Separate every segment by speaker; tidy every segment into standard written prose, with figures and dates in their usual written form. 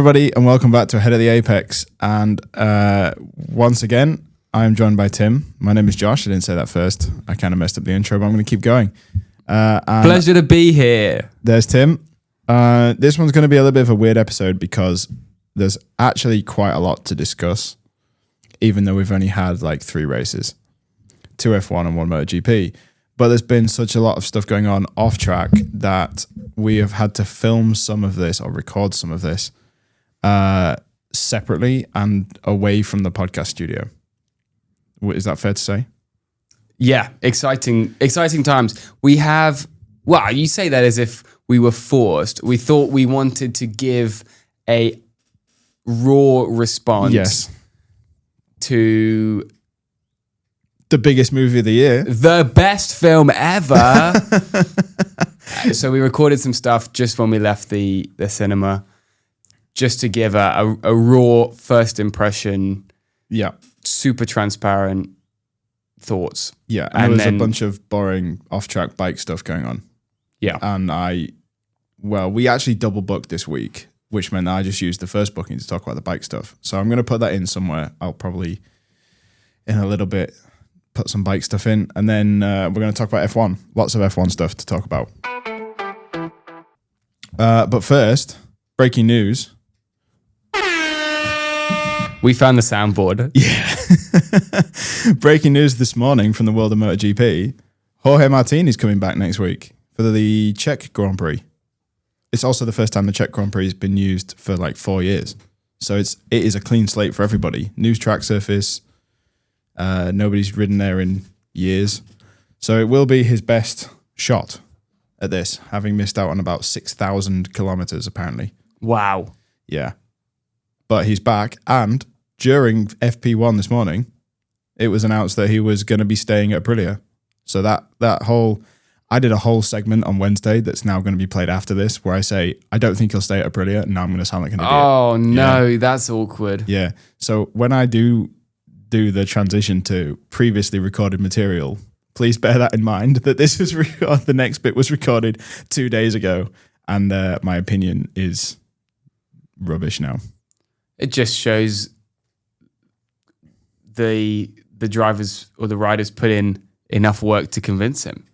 Speaker 1: everybody, and welcome back to Ahead of the Apex. And once again, I'm joined by Tim. My name is Josh. I didn't say that first. I kind of messed up the intro, but I'm going to keep going.
Speaker 2: Pleasure to be here.
Speaker 1: There's Tim. This one's going to be a little bit of a weird episode because there's actually quite a lot to discuss, even though we've only had like 3 races, 2 F1 and 1 MotoGP. But there's been such a lot of stuff going on off track that we have had to film some of this or record some of this separately and away from the podcast studio. Is that fair to say?
Speaker 2: Yeah, exciting times. We have, well, you say that as if we were forced. We thought we wanted to give a raw response to
Speaker 1: the biggest movie of the year.
Speaker 2: The best film ever. So we recorded some stuff just when we left the cinema, just to give a raw first impression.
Speaker 1: Yeah.
Speaker 2: Super transparent thoughts.
Speaker 1: Yeah. And there was a bunch of boring off-track bike stuff going on.
Speaker 2: Yeah.
Speaker 1: And we actually double booked this week, which meant that I just used the first booking to talk about the bike stuff. So I'm going to put that in somewhere. I'll probably, in a little bit, put some bike stuff in, and then we're going to talk about F1. Lots of F1 stuff to talk about. But first, breaking news.
Speaker 2: We found the soundboard.
Speaker 1: Yeah. Breaking news this morning from the world of MotoGP. Jorge Martin is coming back next week for the Czech Grand Prix. It's also the first time the Czech Grand Prix has been used for like 4 years. So it is a clean slate for everybody. New track surface. Nobody's ridden there in years. So it will be his best shot at this, having missed out on about 6,000 kilometers, apparently.
Speaker 2: Wow.
Speaker 1: Yeah. But he's back. And during FP1 this morning, it was announced that he was going to be staying at Aprilia. So I did a whole segment on Wednesday that's now going to be played after this, where I say, I don't think he'll stay at Aprilia. And now I'm going to sound like an idiot.
Speaker 2: Oh, no, That's awkward.
Speaker 1: Yeah. So when I do the transition to previously recorded material, please bear that in mind, that this was the next bit was recorded 2 days ago, and my opinion is rubbish now.
Speaker 2: It just shows the drivers or the riders put in enough work to convince him,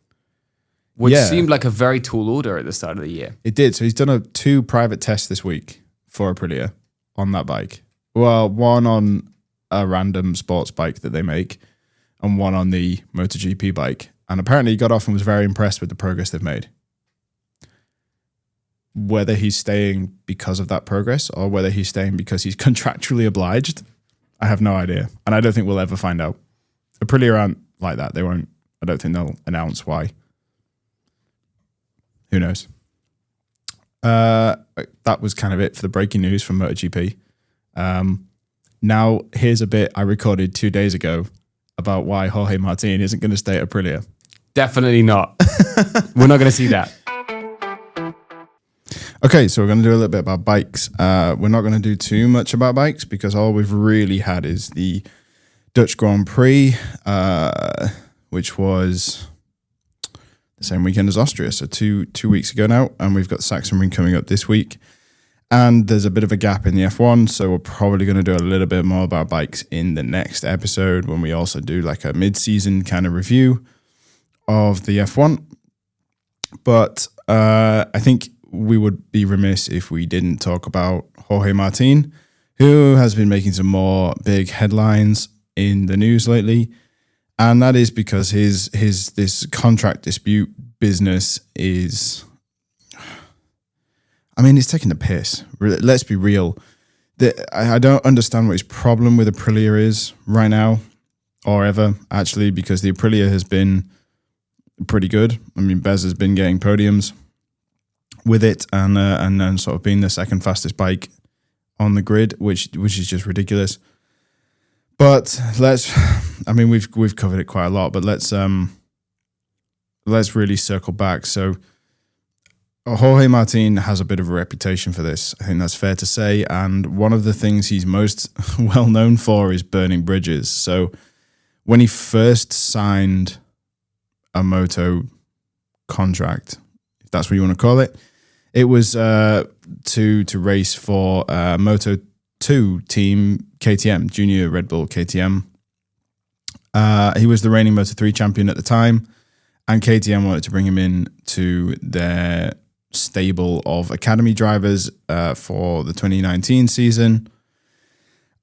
Speaker 2: which seemed like a very tall order at the start of the year.
Speaker 1: It did. So he's done 2 private tests this week for Aprilia on that bike. Well, one on a random sports bike that they make, and one on the MotoGP bike. And apparently he got off and was very impressed with the progress they've made. Whether he's staying because of that progress or whether he's staying because he's contractually obliged, I have no idea. And I don't think we'll ever find out. Aprilia aren't like that. They won't. I don't think they'll announce why. Who knows? That was kind of it for the breaking news from MotoGP. Now, here's a bit I recorded 2 days ago about why Jorge Martin isn't going to stay at Aprilia.
Speaker 2: Definitely not. We're not going to see that.
Speaker 1: Okay, so we're going to do a little bit about bikes. We're not going to do too much about bikes because all we've really had is the Dutch Grand Prix, which was the same weekend as Austria, so two weeks ago now, and we've got Sachsenring coming up this week. And there's a bit of a gap in the F1, so we're probably going to do a little bit more about bikes in the next episode when we also do like a mid-season kind of review of the F1. But I think we would be remiss if we didn't talk about Jorge Martin, who has been making some more big headlines in the news lately. And that is because this contract dispute business is... I mean, it's taking the piss. Let's be real. I don't understand what his problem with Aprilia is right now, or ever, actually, because the Aprilia has been pretty good. I mean, Bez has been getting podiums with it, and then sort of being the second fastest bike on the grid, which is just ridiculous. But we've covered it quite a lot, but let's really circle back. So Jorge Martin has a bit of a reputation for this. I think that's fair to say. And one of the things he's most well known for is burning bridges. So when he first signed a moto contract, if that's what you want to call it, It was to race for Moto2 team KTM, Junior Red Bull KTM. He was the reigning Moto3 champion at the time, and KTM wanted to bring him in to their stable of academy drivers for the 2019 season.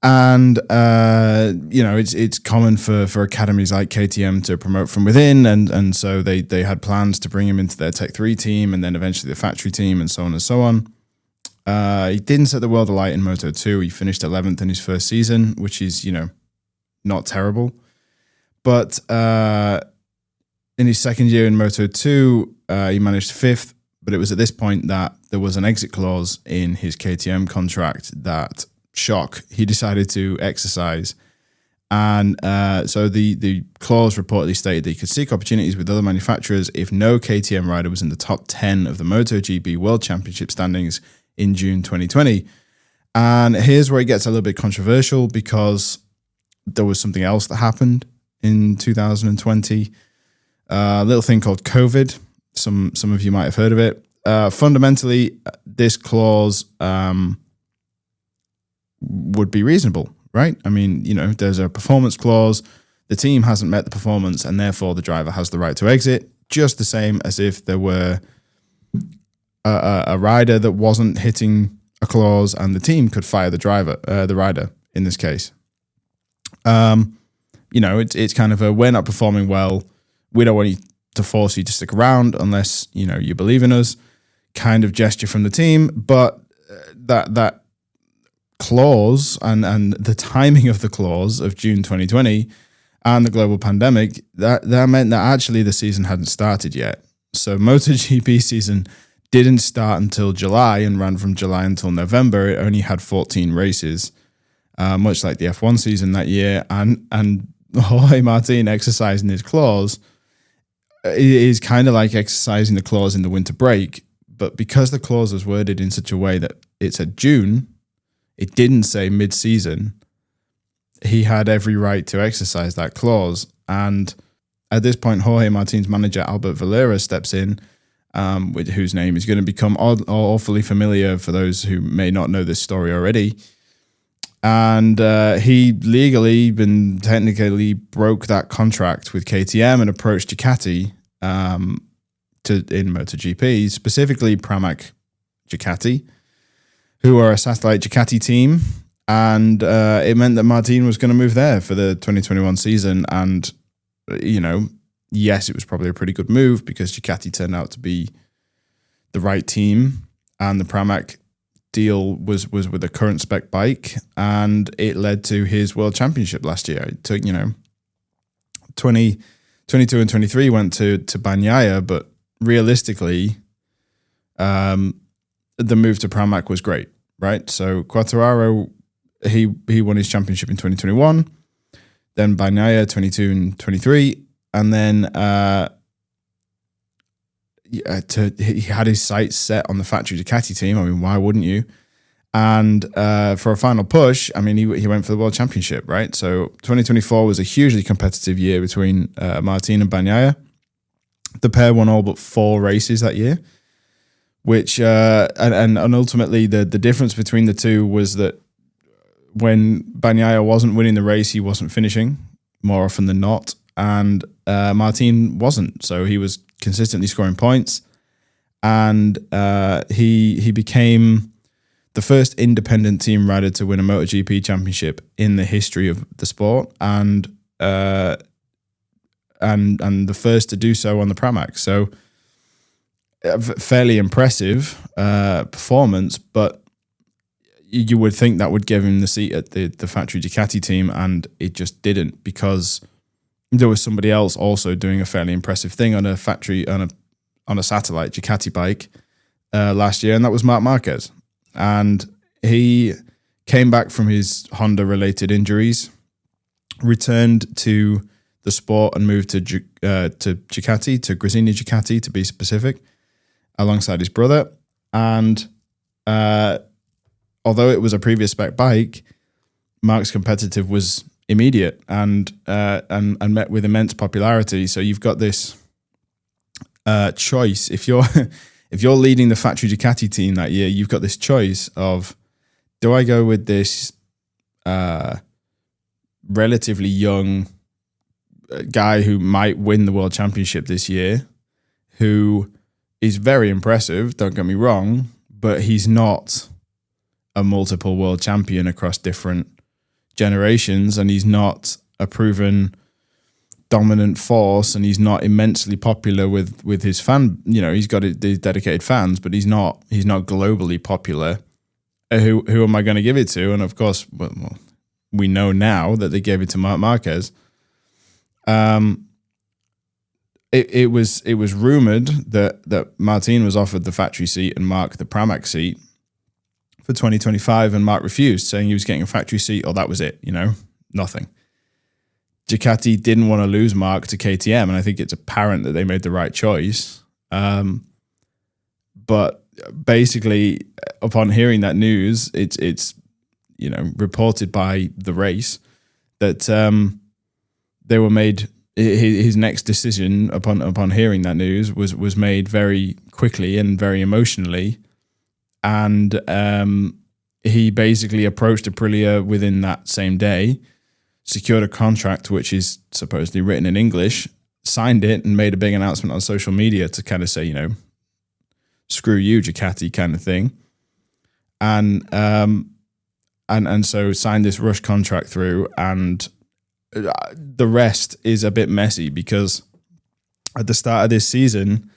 Speaker 1: And it's common for academies like KTM to promote from within, and so they had plans to bring him into their Tech 3 team, and then eventually the factory team, and so on and so on. He didn't set the world alight in Moto 2. He finished 11th in his first season, which is not terrible, but in his second year in Moto 2, he managed 5th. But it was at this point that there was an exit clause in his KTM contract that, shock, he decided to exercise. And so the clause reportedly stated that he could seek opportunities with other manufacturers if no KTM rider was in the top 10 of the MotoGP World Championship standings in June 2020. And here's where it gets a little bit controversial, because there was something else that happened in 2020. A little thing called COVID. Some of you might have heard of it. Fundamentally, this clause would be reasonable, right? I mean, there's a performance clause. The team hasn't met the performance, and therefore the driver has the right to exit, just the same as if there were a rider that wasn't hitting a clause, and the team could fire the rider in this case. It's kind of we're not performing well. We don't want you to force you to stick around unless you believe in us kind of gesture from the team. But that clause and the timing of the clause of June 2020 and the global pandemic, that meant that actually the season hadn't started yet. So MotoGP season didn't start until July and ran from July until November. It only had 14 races, much like the F1 season that year. And Jorge Martin exercising his clause is kind of like exercising the clause in the winter break, but because the clause was worded in such a way that it said June, it didn't say mid-season, he had every right to exercise that clause. And at this point, Jorge Martin's manager, Albert Valera, steps in, with whose name is going to become awfully familiar for those who may not know this story already. And he legally and technically broke that contract with KTM and approached Ducati in MotoGP, specifically Pramac Ducati, who are a satellite Ducati team. And it meant that Martin was going to move there for the 2021 season. And, yes, it was probably a pretty good move because Ducati turned out to be the right team. And the Pramac deal was with a current spec bike, and it led to his world championship last year. It took 22 and 23 went to Bagnaia, but realistically the move to Pramac was great, right? So Quartararo, he won his championship in 2021, then Bagnaia 22 and 23, and then he had his sights set on the factory Ducati team. I mean, why wouldn't you? And for a final push, I mean, he went for the World Championship, right? So 2024 was a hugely competitive year between Martin and Bagnaia. The pair won all but 4 races that year, which and ultimately the difference between the two was that when Bagnaia wasn't winning the race, he wasn't finishing more often than not, and Martin wasn't. So he was consistently scoring points, and he became the first independent team rider to win a MotoGP championship in the history of the sport, and the first to do so on the Pramac. So fairly impressive performance, but you would think that would give him the seat at the factory Ducati team, and it just didn't, because there was somebody else also doing a fairly impressive thing on a factory on a satellite Ducati bike last year, and that was Marc Marquez. And he came back from his Honda-related injuries, returned to the sport, and moved to Ducati, to Gresini Ducati to be specific, alongside his brother. And although it was a previous spec bike, Marc's competitive was immediate and met with immense popularity. So you've got this choice. If if you're leading the factory Ducati team that year, you've got this choice of, do I go with this relatively young guy who might win the world championship this year, who is very impressive, don't get me wrong, but he's not a multiple world champion across different generations, and he's not a proven dominant force, and he's not immensely popular with his fan. He's got these dedicated fans, but he's not globally popular. Who am I going to give it to? And of course, well, we know now that they gave it to Marc Marquez. It was rumored that Martin was offered the factory seat and Marc the Pramac seat for 2025, and Marc refused, saying he was getting a factory seat, or that was it, nothing. Ducati didn't want to lose Marc to KTM, and I think it's apparent that they made the right choice. But basically, upon hearing that news, it's reported by the race that they were made. His next decision upon hearing that news was made very quickly and very emotionally. And he basically approached Aprilia within that same day, secured a contract which is supposedly written in English, signed it, and made a big announcement on social media to kind of say, screw you, Ducati, kind of thing. And so signed this rush contract through, and the rest is a bit messy because at the start of this season,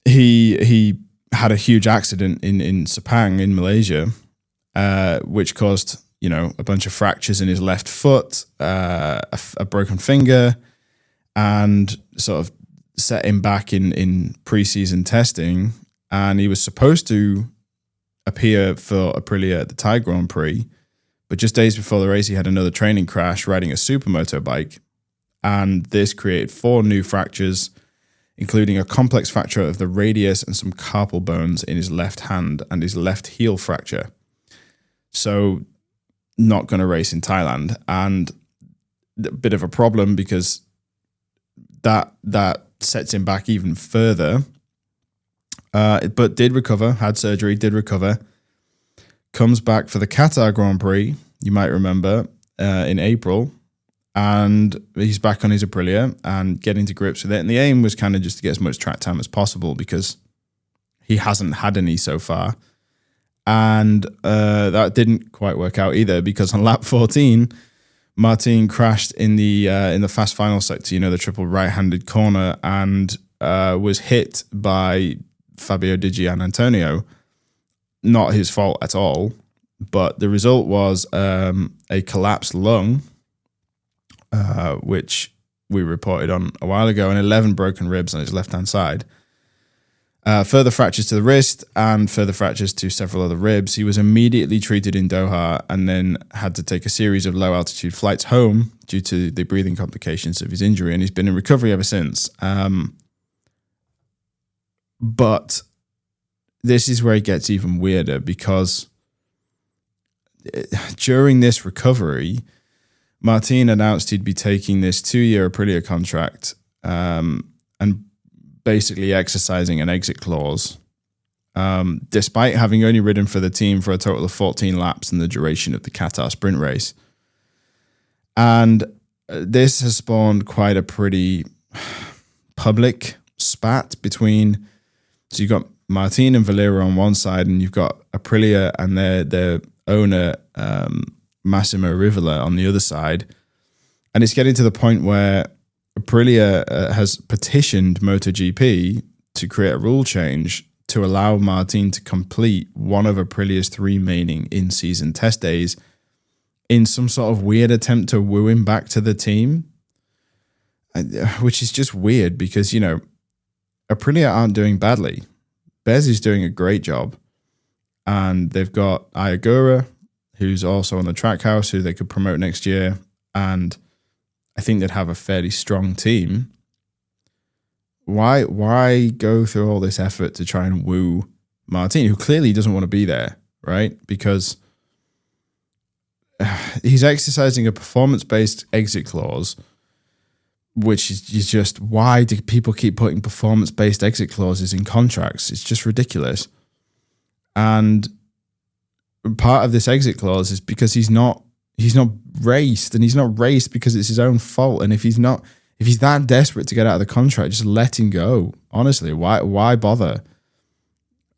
Speaker 1: he had a huge accident in Sepang in Malaysia, which caused a bunch of fractures in his left foot, a broken finger, and sort of set him back in pre-season testing. And he was supposed to appear for Aprilia at the Thai Grand Prix, but just days before the race, he had another training crash riding a supermoto bike, and this created 4 new fractures, including a complex fracture of the radius and some carpal bones in his left hand and his left heel fracture. So not going to race in Thailand, and a bit of a problem because that sets him back even further. But did recover, had surgery, did recover. Comes back for the Qatar Grand Prix, you might remember, in April. And he's back on his Aprilia and getting to grips with it. And the aim was kind of just to get as much track time as possible because he hasn't had any so far. And that didn't quite work out either, because on lap 14, Martin crashed in the fast final sector, the triple right-handed corner, and was hit by Fabio Di Giannantonio. Not his fault at all, but the result was a collapsed lung, which we reported on a while ago, and 11 broken ribs on his left-hand side. Further fractures to the wrist and further fractures to several other ribs. He was immediately treated in Doha and then had to take a series of low-altitude flights home due to the breathing complications of his injury, and he's been in recovery ever since. But this is where it gets even weirder, because during this recovery, Martin announced he'd be taking this 2-year Aprilia contract and basically exercising an exit clause, despite having only ridden for the team for a total of 14 laps in the duration of the Qatar sprint race. And this has spawned quite a pretty public spat between, so you've got Martin and Valero on one side, and you've got Aprilia and their owner, Massimo Rivola, on the other side. And it's getting to the point where Aprilia has petitioned MotoGP to create a rule change to allow Martin to complete one of Aprilia's 3 remaining in-season test days in some sort of weird attempt to woo him back to the team, which is just weird because, Aprilia aren't doing badly. Bez is doing a great job, and they've got Ayagura, who's also on the Trackhouse, who they could promote next year, and I think they'd have a fairly strong team. Why go through all this effort to try and woo Martin, who clearly doesn't want to be there, right? Because he's exercising a performance-based exit clause, which is just, why do people keep putting performance-based exit clauses in contracts? It's just ridiculous. And part of this exit clause is because he's not raced, and he's not raced because it's his own fault. And if he's that desperate to get out of the contract, just let him go. Honestly, why bother?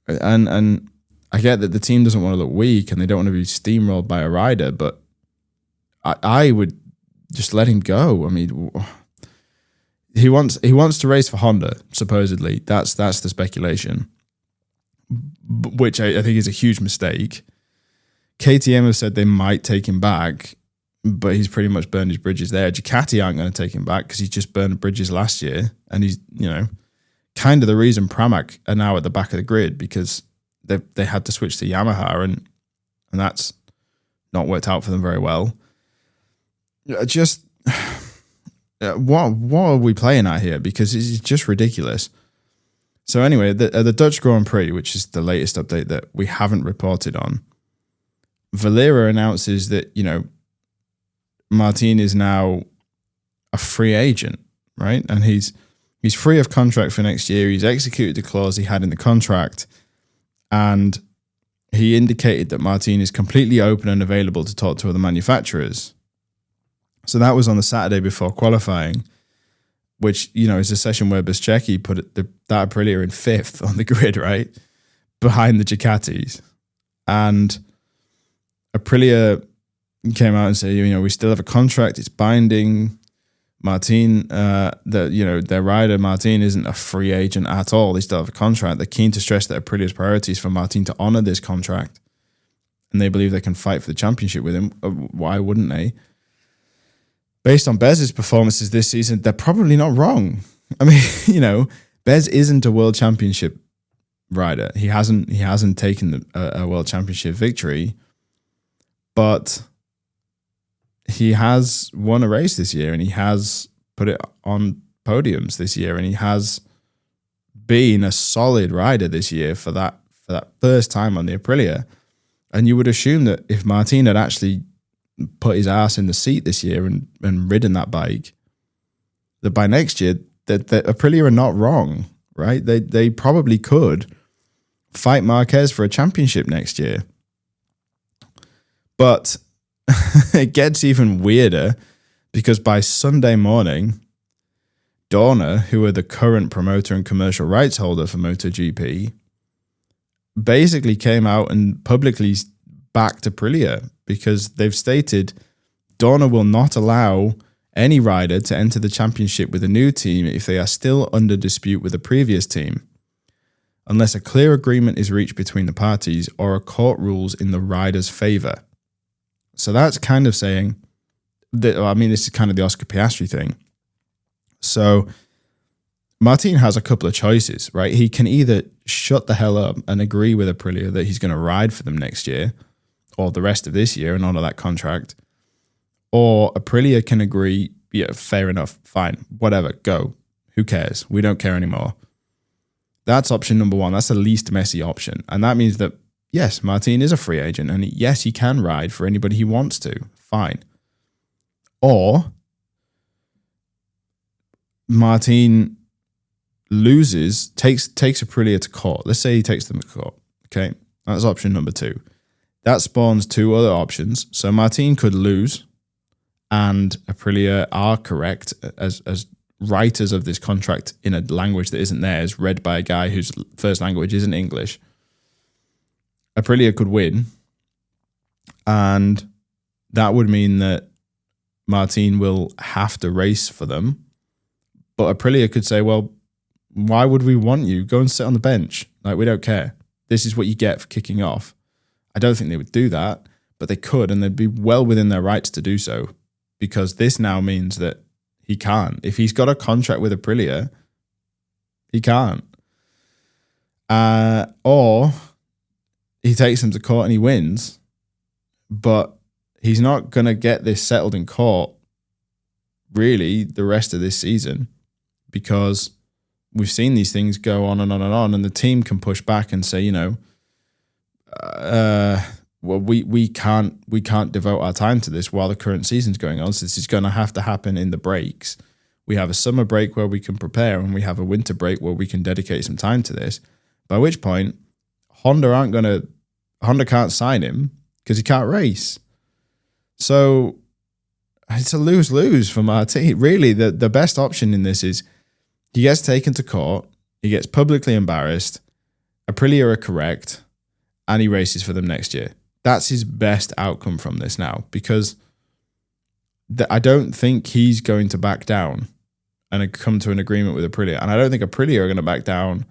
Speaker 1: And I get that the team doesn't want to look weak and they don't want to be steamrolled by a rider, but I would just let him go. I mean, he wants to race for Honda, supposedly. That's the speculation, which I think is a huge mistake. KTM have said they might take him back, but he's pretty much burned his bridges there. Ducati aren't going to take him back because he just burned bridges last year, and he's, kind of the reason Pramac are now at the back of the grid, because they had to switch to Yamaha, and that's not worked out for them very well. Just what are we playing at here? Because it's just ridiculous. So anyway, the Dutch Grand Prix, which is the latest update that we haven't reported on, Valera announces that, Martin is now a free agent, right? And he's free of contract for next year. He's executed the clause he had in the contract, and he indicated that Martin is completely open and available to talk to other manufacturers. So that was on the Saturday before qualifying, which, is a session where Beschecchi put that Aprilia in 5th on the grid, right? Behind the Ducatis. And Aprilia came out and said, we still have a contract, it's binding. Martin, their rider Martin isn't a free agent at all. They still have a contract. They're keen to stress that Aprilia's priority is for Martin to honour this contract, and they believe they can fight for the championship with him. Why wouldn't they? Based on Bez's performances this season, they're probably not wrong. I mean, Bez isn't a world championship rider. He hasn't taken a world championship victory, but he has won a race this year, and he has put it on podiums this year, and he has been a solid rider this year for that first time on the Aprilia. And you would assume that if Martin had actually put his ass in the seat this year and ridden that bike, that by next year, that Aprilia are not wrong, right? They probably could fight Marquez for a championship next year. But it gets even weirder, because by Sunday morning, Dorna, who are the current promoter and commercial rights holder for MotoGP, basically came out and publicly backed Aprilia, because they've stated Dorna will not allow any rider to enter the championship with a new team if they are still under dispute with the previous team, unless a clear agreement is reached between the parties or a court rules in the rider's favour. So that's kind of saying that, this is kind of the Oscar Piastri thing. So Martin has a couple of choices, right? He can either shut the hell up and agree with Aprilia that he's going to ride for them next year or the rest of this year and honour that contract, or Aprilia can agree, yeah, fair enough, fine, whatever, go. Who cares? We don't care anymore. That's option number one. That's the least messy option. And that means that, yes, Martin is a free agent, and yes, he can ride for anybody he wants to. Fine. Or Martin loses, takes Aprilia to court. Let's say he takes them to court. Okay, that's option number two. That spawns two other options. So Martin could lose, and Aprilia are correct as writers of this contract in a language that isn't theirs, read by a guy whose first language isn't English. Aprilia could win, and that would mean that Martin will have to race for them. But Aprilia could say, well, why would we want you? Go and sit on the bench. Like, we don't care. This is what you get for kicking off. I don't think they would do that, but they could, and they'd be well within their rights to do so, because this now means that he can't. If he's got a contract with Aprilia, he can't. Or he takes them to court and he wins, but he's not going to get this settled in court really the rest of this season, because we've seen these things go on and on and on, and the team can push back and say, well, we can't devote our time to this while the current season's going on, so this is going to happen in the breaks. We have a summer break where we can prepare, and we have a winter break where we can dedicate some time to this. By which point, Honda can't sign him because he can't race. So it's a lose-lose for Martin. Really, the best option in this is he gets taken to court, he gets publicly embarrassed, Aprilia are correct, and he races for them next year. That's his best outcome from this now, because I don't think he's going to back down and come to an agreement with Aprilia. And I don't think Aprilia are going to back down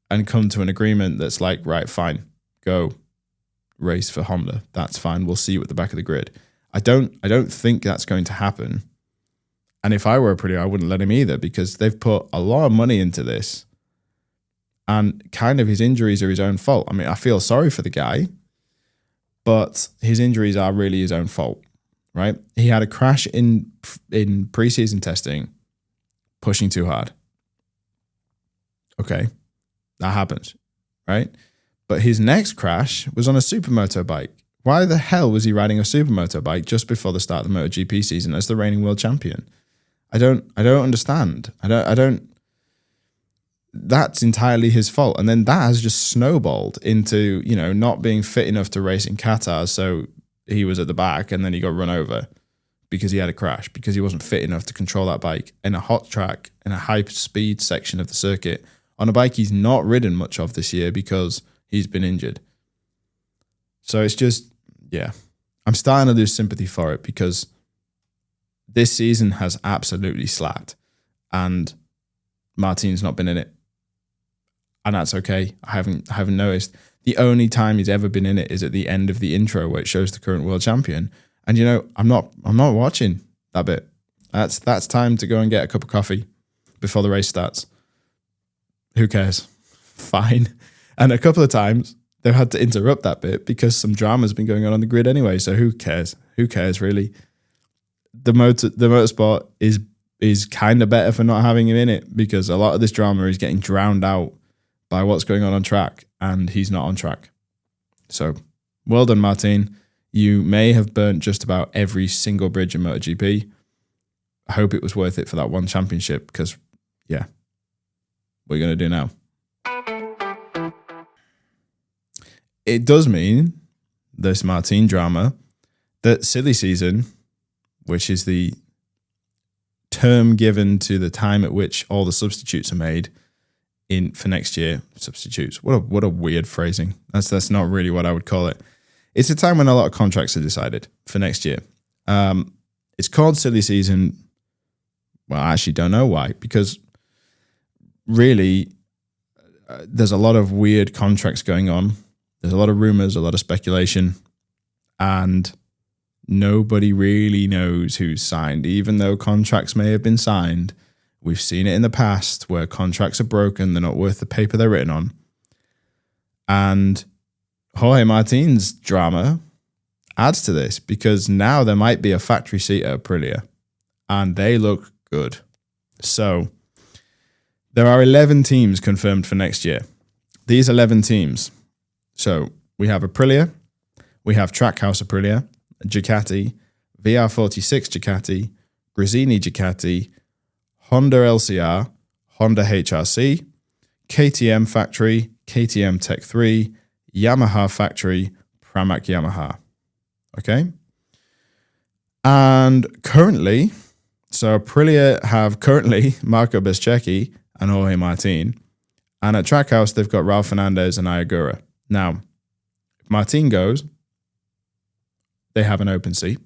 Speaker 1: and come to an agreement that's like, right, fine, go race for Honda. That's fine. We'll see you at the back of the grid. I don't think that's going to happen. And if I were Aprilia, I wouldn't let him either, because they've put a lot of money into this. And kind of his injuries are his own fault. I mean, I feel sorry for the guy, but his injuries are really his own fault, right? He had a crash in preseason testing, pushing too hard. Okay, that happens, right? But his next crash was on a supermoto bike. Why the hell was he riding a supermoto bike just before the start of the MotoGP season as the reigning world champion? I don't understand. I don't. That's entirely his fault. And then that has just snowballed into, not being fit enough to race in Qatar. So he was at the back and then he got run over because he had a crash, because he wasn't fit enough to control that bike in a hot track, in a high speed section of the circuit, on a bike he's not ridden much of this year because he's been injured. So it's just, I'm starting to lose sympathy for it, because this season has absolutely slapped and Martin's not been in it. And that's okay. I haven't noticed. The only time he's ever been in it is at the end of the intro where it shows the current world champion. And I'm not watching that bit. That's time to go and get a cup of coffee before the race starts. Who cares? Fine. And a couple of times they've had to interrupt that bit because some drama's been going on the grid anyway. So who cares? Who cares really? The motorsport is kind of better for not having him in it, because a lot of this drama is getting drowned out by what's going on track, and he's not on track. So well done, Martin. You may have burnt just about every single bridge in MotoGP. I hope it was worth it for that one championship, because, what are you going to do now? It does mean, this Martin drama, that silly season, which is the term given to the time at which all the substitutes are made for next year. Substitutes. What a weird phrasing. That's not really what I would call it. It's a time when a lot of contracts are decided for next year. It's called silly season. Well, I actually don't know why, because really there's a lot of weird contracts going on. There's a lot of rumors, a lot of speculation, and nobody really knows who's signed, even though contracts may have been signed. We've seen it in the past where contracts are broken, they're not worth the paper they're written on. And Jorge Martin's drama adds to this, because now there might be a factory seat at Aprilia, and they look good. So there are 11 teams confirmed for next year. These 11 teams. So we have Aprilia, we have Trackhouse Aprilia, Ducati, VR46 Ducati, Gresini Ducati, Honda LCR, Honda HRC, KTM Factory, KTM Tech 3, Yamaha Factory, Pramac Yamaha. Okay? And currently, so Aprilia have currently Marco Bezzecchi and Jorge Martin. And at Trackhouse, they've got Ralph Fernandez and Ayagura. Now, if Martin goes, they have an open seat.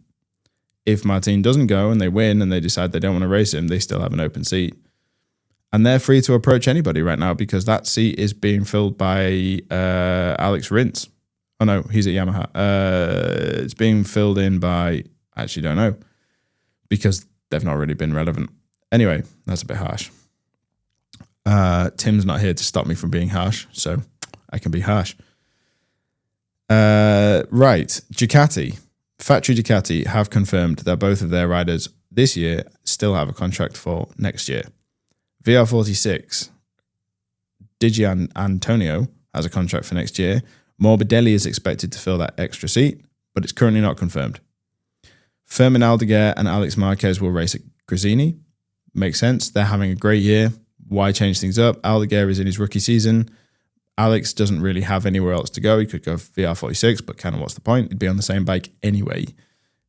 Speaker 1: If Martin doesn't go and they win and they decide they don't want to race him, they still have an open seat. And they're free to approach anybody right now, because that seat is being filled by Alex Rins. Oh, no, he's at Yamaha. It's being filled in by, I actually don't know, because they've not really been relevant. Anyway, that's a bit harsh. Tim's not here to stop me from being harsh, so I can be harsh. Right, Ducati. Factory Ducati have confirmed that both of their riders this year still have a contract for next year. VR46, Digi Antonio has a contract for next year. Morbidelli is expected to fill that extra seat, but it's currently not confirmed. Fermin Aldeguer and Alex Marquez will race at Gresini. makes sense. They're having a great year. Why change things up? Aldeguer is in his rookie season. Alex doesn't really have anywhere else to go. He could go VR46, but kind of what's the point? He'd be on the same bike anyway.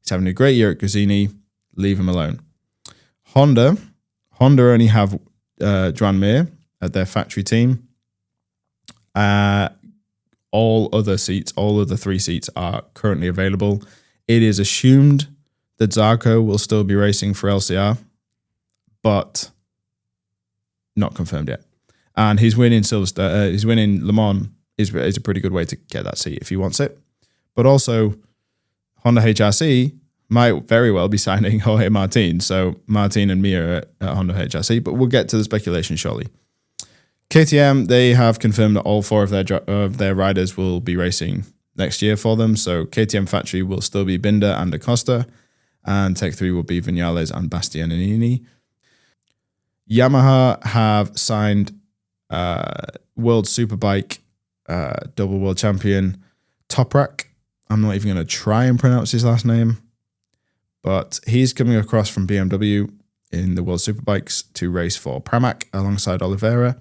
Speaker 1: He's having a great year at Gresini. Leave him alone. Honda only have Joan Mir at their factory team. All other 3 seats are currently available. It is assumed that Zarco will still be racing for LCR, but not confirmed yet. And his win in his win in Le Mans is a pretty good way to get that seat if he wants it. But also, Honda HRC might very well be signing Jorge Martin. So Martin and Mir at Honda HRC, but we'll get to the speculation shortly. KTM, they have confirmed that all 4 of their riders will be racing next year for them. So KTM factory will still be Binder and Acosta, and Tech 3 will be Vinales and Bastianini. Yamaha have signed World Superbike double world champion Toprak. I'm not even going to try and pronounce his last name, but he's coming across from BMW in the World Superbikes to race for Pramac alongside Oliveira.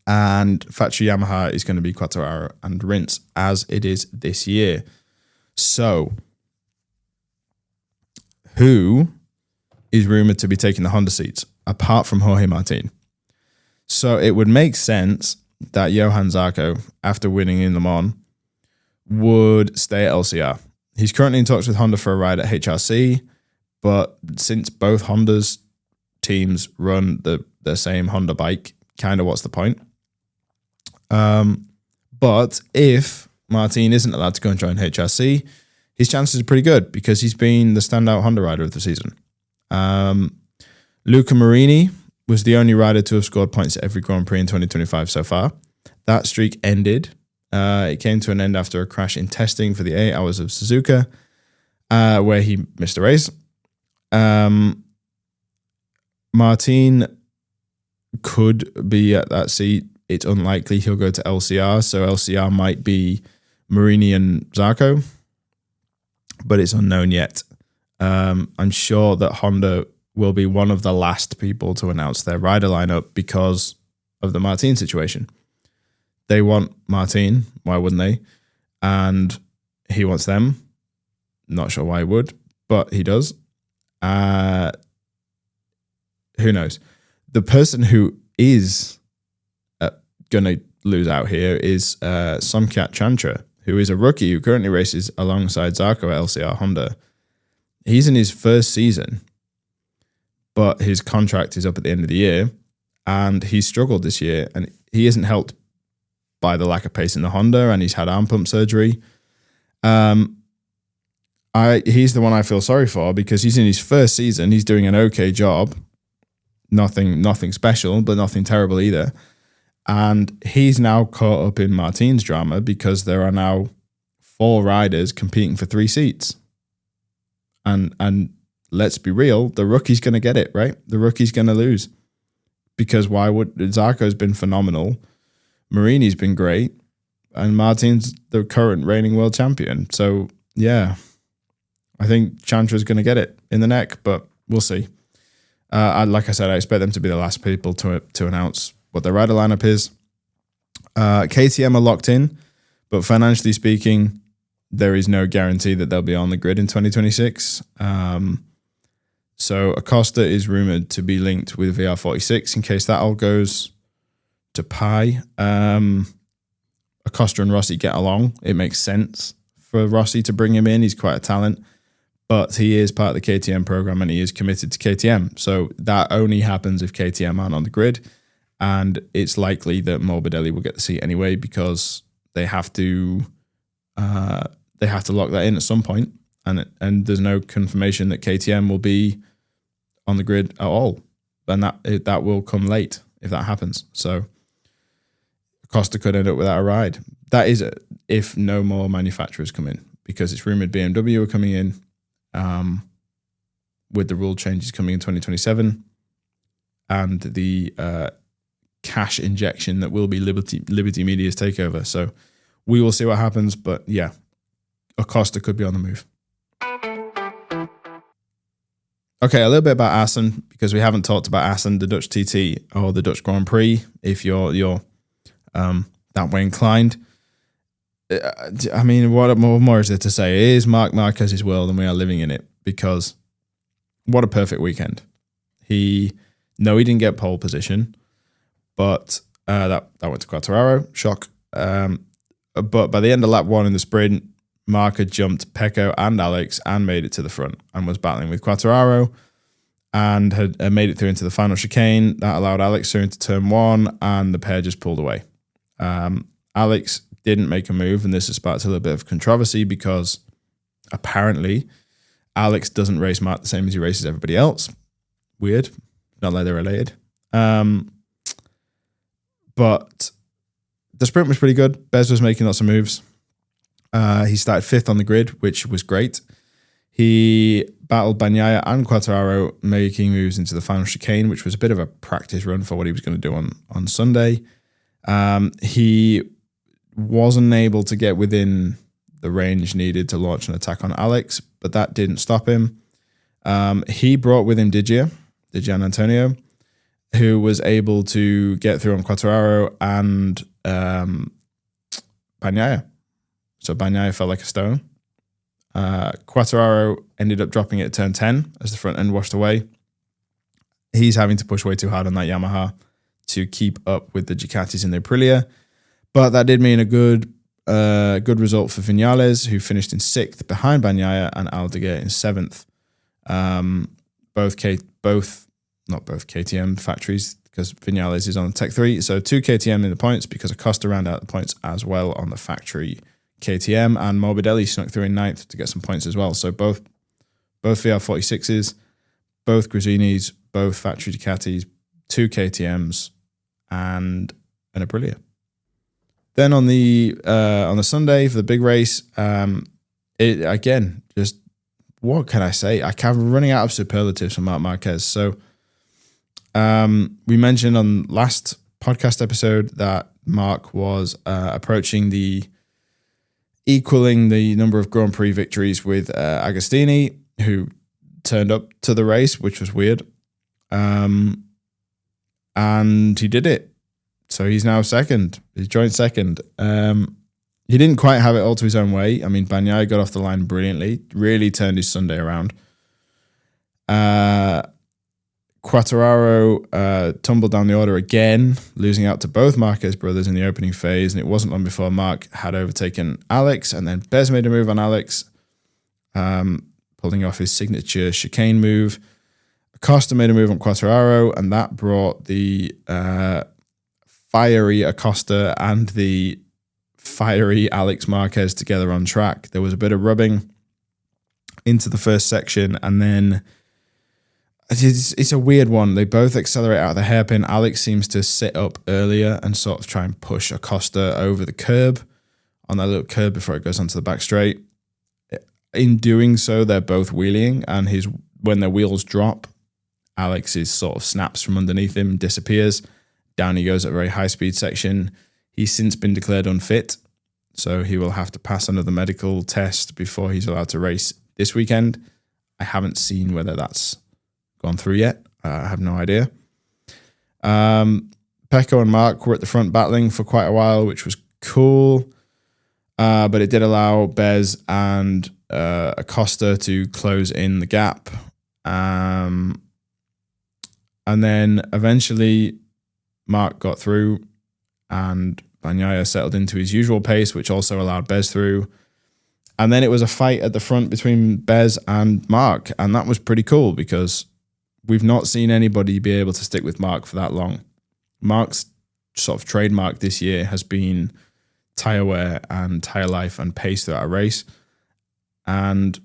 Speaker 1: And factory Yamaha is going to be Quartararo and Rins, as it is this year. So, who is rumored to be taking the Honda seats, apart from Jorge Martin? So, it would make sense that Johan Zarco, after winning in Le Mans, would stay at LCR. He's currently in talks with Honda for a ride at HRC, but since both Honda's teams run the same Honda bike, kind of what's the point? But if Martin isn't allowed to go and join HRC, his chances are pretty good because he's been the standout Honda rider of the season. Luca Marini was the only rider to have scored points at every Grand Prix in 2025 so far. That streak ended. It came to an end after a crash in testing for the 8 hours of Suzuka, where he missed a race. Martin could be at that seat. It's unlikely he'll go to LCR, so LCR might be Marini and Zarco, but it's unknown yet. I'm sure that Honda will be one of the last people to announce their rider lineup because of the Martin situation. They want Martin, why wouldn't they? And he wants them. Not sure why he would, but he does. Who knows? The person who is going to lose out here is Somkhat Chantra, who is a rookie who currently races alongside Zarco at LCR Honda. He's in his first season, but his contract is up at the end of the year, and he's struggled this year, and he isn't helped by the lack of pace in the Honda, and he's had arm pump surgery. He's the one I feel sorry for because he's in his first season. He's doing an okay job. Nothing special, but nothing terrible either. And he's now caught up in Martin's drama because there are now 4 riders competing for 3 seats. And let's be real, the rookie's going to get it, right? The rookie's going to lose. Because why would... Zarco's been phenomenal. Marini's been great. And Martin's the current reigning world champion. So, yeah. I think Chantra's going to get it in the neck, but we'll see. Like I said, I expect them to be the last people to announce what their rider lineup is. KTM are locked in, but financially speaking, there is no guarantee that they'll be on the grid in 2026. So Acosta is rumored to be linked with VR46 in case that all goes to pie. Acosta and Rossi get along. It makes sense for Rossi to bring him in. He's quite a talent, but he is part of the KTM program and he is committed to KTM. So that only happens if KTM aren't on the grid. And it's likely that Morbidelli will get the seat anyway because they have to lock that in at some point. And there's no confirmation that KTM will be on the grid at all. And that will come late if that happens. So Costa could end up without a ride. That is if no more manufacturers come in, because it's rumored BMW are coming in with the rule changes coming in 2027 and the cash injection that will be Liberty Media's takeover. So we will see what happens, but yeah, Acosta could be on the move. Okay, a little bit about Assen, because we haven't talked about Assen, the Dutch TT or the Dutch Grand Prix, if you're that way inclined. I mean, what more is there to say? It is Marc Marquez's world, and we are living in it, because what a perfect weekend. He didn't get pole position, but that went to Quartararo, shock. But by the end of lap 1 in the sprint, Marc had jumped Pecco and Alex and made it to the front and was battling with Quartararo and had made it through into the final chicane. That allowed Alex through into turn 1, and the pair just pulled away. Alex didn't make a move, and this has sparked a little bit of controversy because apparently Alex doesn't race Marc the same as he races everybody else. Weird. Not like they're related. But the sprint was pretty good. Bez was making lots of moves. He started 5th on the grid, which was great. He battled Bagnaia and Quartararo, making moves into the final chicane, which was a bit of a practice run for what he was going to do on Sunday. He wasn't able to get within the range needed to launch an attack on Alex, but that didn't stop him. He brought with him Didier Antonio, who was able to get through on Quartararo and Bagnaia. So Bagnaia felt like a stone. Quartararo ended up dropping it at turn 10 as the front end washed away. He's having to push way too hard on that Yamaha to keep up with the Ducatis in the Aprilia. But that did mean a good result for Viñales, who finished in 6th behind Bagnaia and Aldeguer in 7th. Not both KTM factories, because Viñales is on the Tech 3. So 2 KTM in the points, because Acosta round out the points as well on the factory KTM, and Morbidelli snuck through in 9th to get some points as well. So both VR46s, both Grazzinis, both factory Ducatis, 2 KTMs, and an Aprilia. Then on the Sunday for the big race, it again, just what can I say? I'm running out of superlatives for Marc Marquez. So we mentioned on last podcast episode that Marc was equaling the number of Grand Prix victories with Agostini, who turned up to the race, which was weird. And he did it. So he's now second. He's joint second. He didn't quite have it all to his own way. I mean, Bagnaia got off the line brilliantly, really turned his Sunday around. Quartararo tumbled down the order again, losing out to both Marquez brothers in the opening phase, and it wasn't long before Marc had overtaken Alex, and then Bez made a move on Alex, pulling off his signature chicane move. Acosta made a move on Quartararo, and that brought the fiery Acosta and the fiery Alex Marquez together on track. There was a bit of rubbing into the first section, and then it's a weird one. They both accelerate out of the hairpin. Alex seems to sit up earlier and sort of try and push Acosta over the curb on that little curb before it goes onto the back straight. In doing so, they're both wheeling, and when their wheels drop, Alex's sort of snaps from underneath him, disappears. Down he goes at a very high-speed section. He's since been declared unfit, so he will have to pass another medical test before he's allowed to race this weekend. I haven't seen whether that's gone through yet. I have no idea. Pecco and Marc were at the front battling for quite a while, which was cool. But it did allow Bez and Acosta to close in the gap. And then eventually Marc got through and Bagnaia settled into his usual pace, which also allowed Bez through. And then it was a fight at the front between Bez and Marc. And that was pretty cool because we've not seen anybody be able to stick with Marc for that long. Marc's sort of trademark this year has been tire wear and tire life and pace throughout a race. And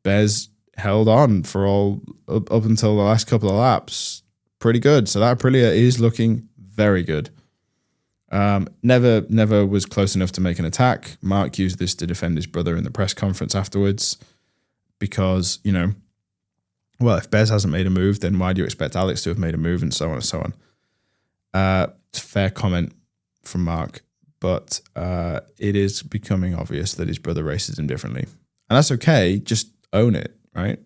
Speaker 1: Bez held on for all up until the last couple of laps. Pretty good. So that Aprilia is looking very good. Never was close enough to make an attack. Marc used this to defend his brother in the press conference afterwards because, well, if Bez hasn't made a move, then why do you expect Alex to have made a move, and so on and so on. It's a fair comment from Marc, but it is becoming obvious that his brother races him differently. And that's okay. Just own it, right?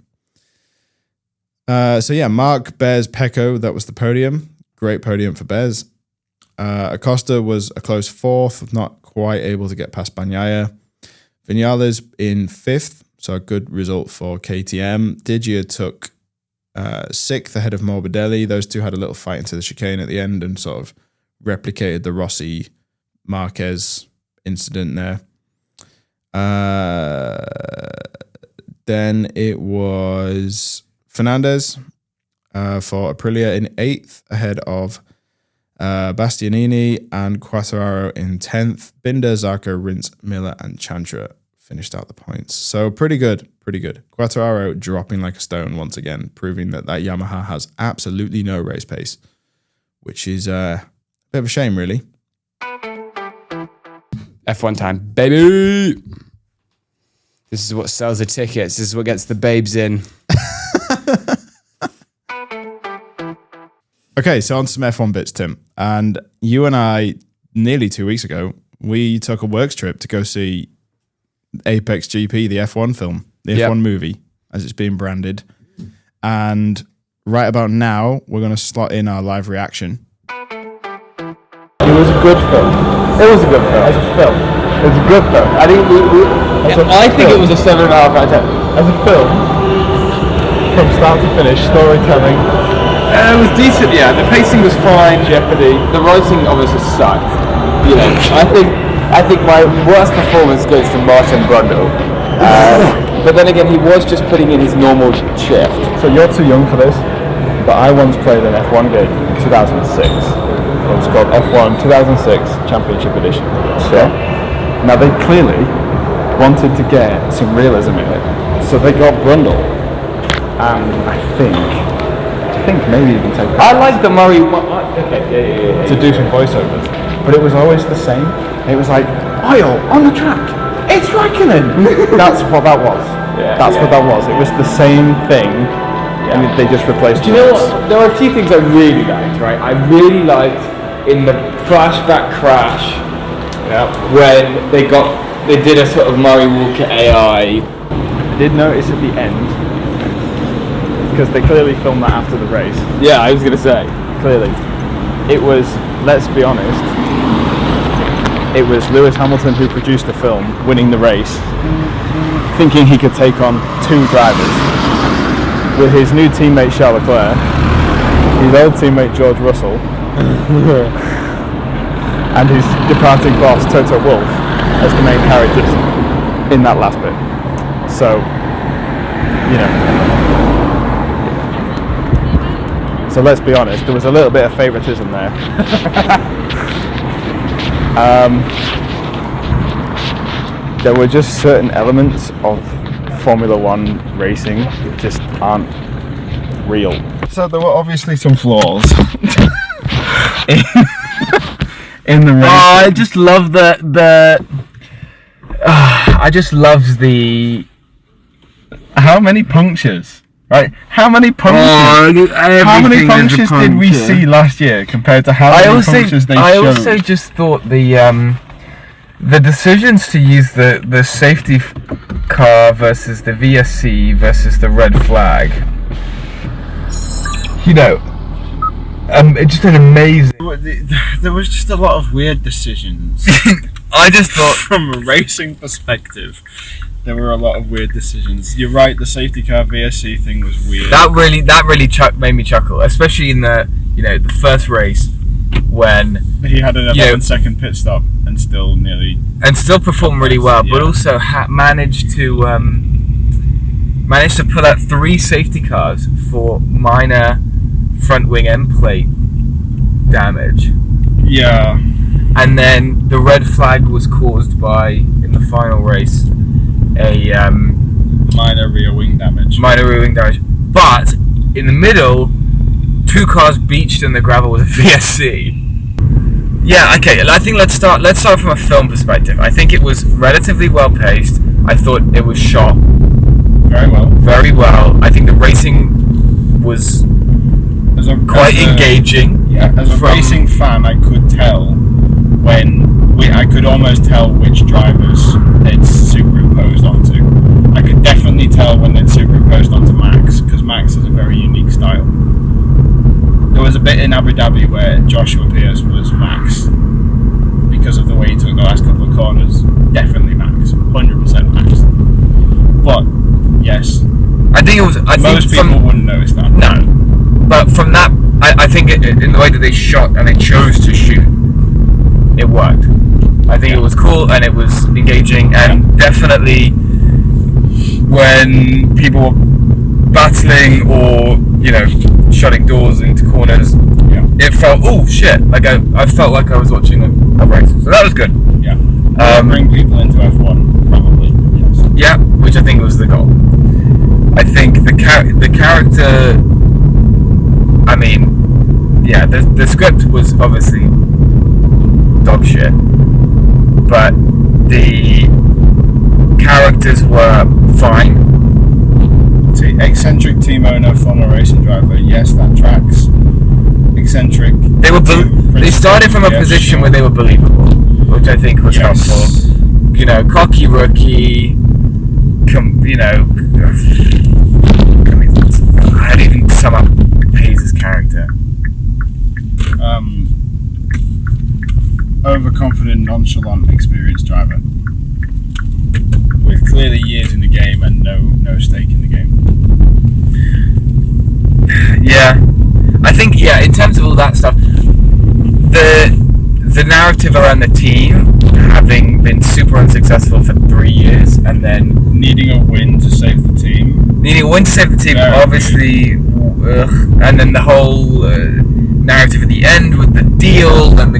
Speaker 1: Mark, Bez, Pecco, that was the podium. Great podium for Bez. Acosta was a close 4th, not quite able to get past Bagnaia. Vinales in 5th, so a good result for KTM. Digia took 6th ahead of Morbidelli. Those two had a little fight into the chicane at the end and sort of replicated the Rossi Marquez incident there. Then it was Fernandez for Aprilia in 8th ahead of Bastianini and Quartararo in 10th. Binder, Zarco, Rins, Miller and Chantra finished out the points. So pretty good. Quartararo dropping like a stone once again, proving that Yamaha has absolutely no race pace, which is a bit of a shame, really.
Speaker 2: F1 time, baby! This is what sells the tickets. This is what gets the babes in.
Speaker 1: Okay, so on to some F1 bits, Tim. And you and I, nearly 2 weeks ago, we took a works trip to go see Apex GP, the F1 film, the F1 movie, as it's being branded. And right about now, we're going to slot in our live reaction.
Speaker 3: It was a good film. As a film. It was a good film. I think it was a 7.5 out of 10. As a film, from start to finish, storytelling. It was decent, yeah. The pacing was fine. Jeopardy. The writing obviously sucked. You know, I think my worst performance goes to Martin Brundle. But then again, he was just putting in his normal shift. So you're too young for this, but I once played an F1 game in 2006. It was called F1 2006 Championship Edition. So, now they clearly wanted to get some realism in it, so they got Brundle, and I think maybe even take. I like the Murray. To do some voiceovers, but it was always the same. It was like oil on the track. It's Raikkonen. That's what that was. That's what that was. It was the same thing. And they just replaced. Do you know what? There were a few things I really liked. Right, I really liked in the flashback crash when they did a sort of Murray Walker AI. I did notice at the end, because they clearly filmed that after the race. Yeah, I was going to say. Clearly. It was, let's be honest, it was Lewis Hamilton who produced the film, winning the race, thinking he could take on 2 drivers, with his new teammate Charles Leclerc, his old teammate George Russell, and his departing boss Toto Wolff as the main characters in that last bit. So, you know. So let's be honest, there was a little bit of favoritism there. There were just certain elements of Formula One racing that just aren't real. So there were obviously some flaws in the race. Oh, I just love I just love the how many punctures. Right? How many punctures? How many punctures did we see last year compared to how many punctures they showed? I also just thought the decisions to use the safety car versus the VSC versus the red flag. You know, it just an amazing. There was just a lot of weird decisions. I just thought, from a racing perspective, there were a lot of weird decisions. You're right, the safety car VSC thing was weird. That really made me chuckle, especially in the first race when he had an 11-second pit stop and still performed really well, but also managed to pull out 3 safety cars for minor front wing end plate damage. Yeah. And then the red flag was caused by, in the final race, a minor rear wing damage. But in the middle, 2 cars beached in the gravel with a VSC. Yeah, okay. I think let's start from a film perspective. I think it was relatively well paced. I thought it was shot very well. I think the racing was quite engaging. Yeah, as a racing fan, I could tell I could almost tell which drivers it's superimposed onto. I could definitely tell when it's superimposed onto Max, because Max is a very unique
Speaker 1: in Abu Dhabi where Joshua Pierce was max because of the way he took the last couple of corners. Definitely max, 100% max. But yes,
Speaker 4: I think it was.
Speaker 1: Most people wouldn't notice that.
Speaker 4: No, but from that, I think in the way that they shot and they chose to shoot, it worked. I think it was cool and it was engaging, and definitely when people were battling or shutting doors into corners, it felt like I felt like I was watching a race, so that was good.
Speaker 1: Yeah, bring people into F1 probably. Yes.
Speaker 4: Yeah, which I think was the goal. I think the character. I mean, yeah, the script was obviously dog shit, but the characters were fine.
Speaker 1: See, eccentric team owner, former racing driver. Yes, that tracks. Eccentric.
Speaker 4: They started from a position where they were believable, which I think was helpful. Cocky rookie. How do you even sum up Hayes' character?
Speaker 1: Overconfident, nonchalant, experienced driver with clearly years in the game and no stake in the game.
Speaker 4: Yeah, I think in terms of all that stuff, the narrative around the team having been super unsuccessful for 3 years and then
Speaker 1: needing a win to save the team.
Speaker 4: Obviously, and then the whole narrative at the end with the deal and the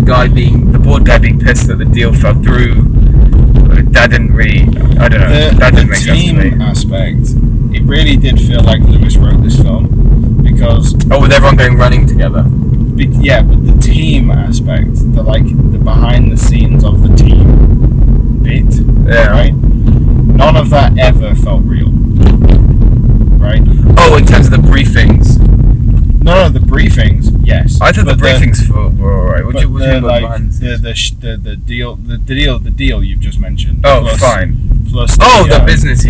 Speaker 4: board guy being pissed that the deal fell through. That didn't really, I don't know. That didn't make sense to me.
Speaker 1: The team aspect, it really did feel like Lewis wrote this film because
Speaker 4: with everyone going running together.
Speaker 1: Yeah, but the team aspect, the behind the scenes of the team bit, right? None of that ever felt real, right?
Speaker 4: Oh, in terms of the briefings.
Speaker 1: No, the briefings, yes.
Speaker 4: I thought the briefings were alright. What do you mean by
Speaker 1: the deal you've just mentioned.
Speaker 4: Oh, fine.
Speaker 1: Plus
Speaker 4: the business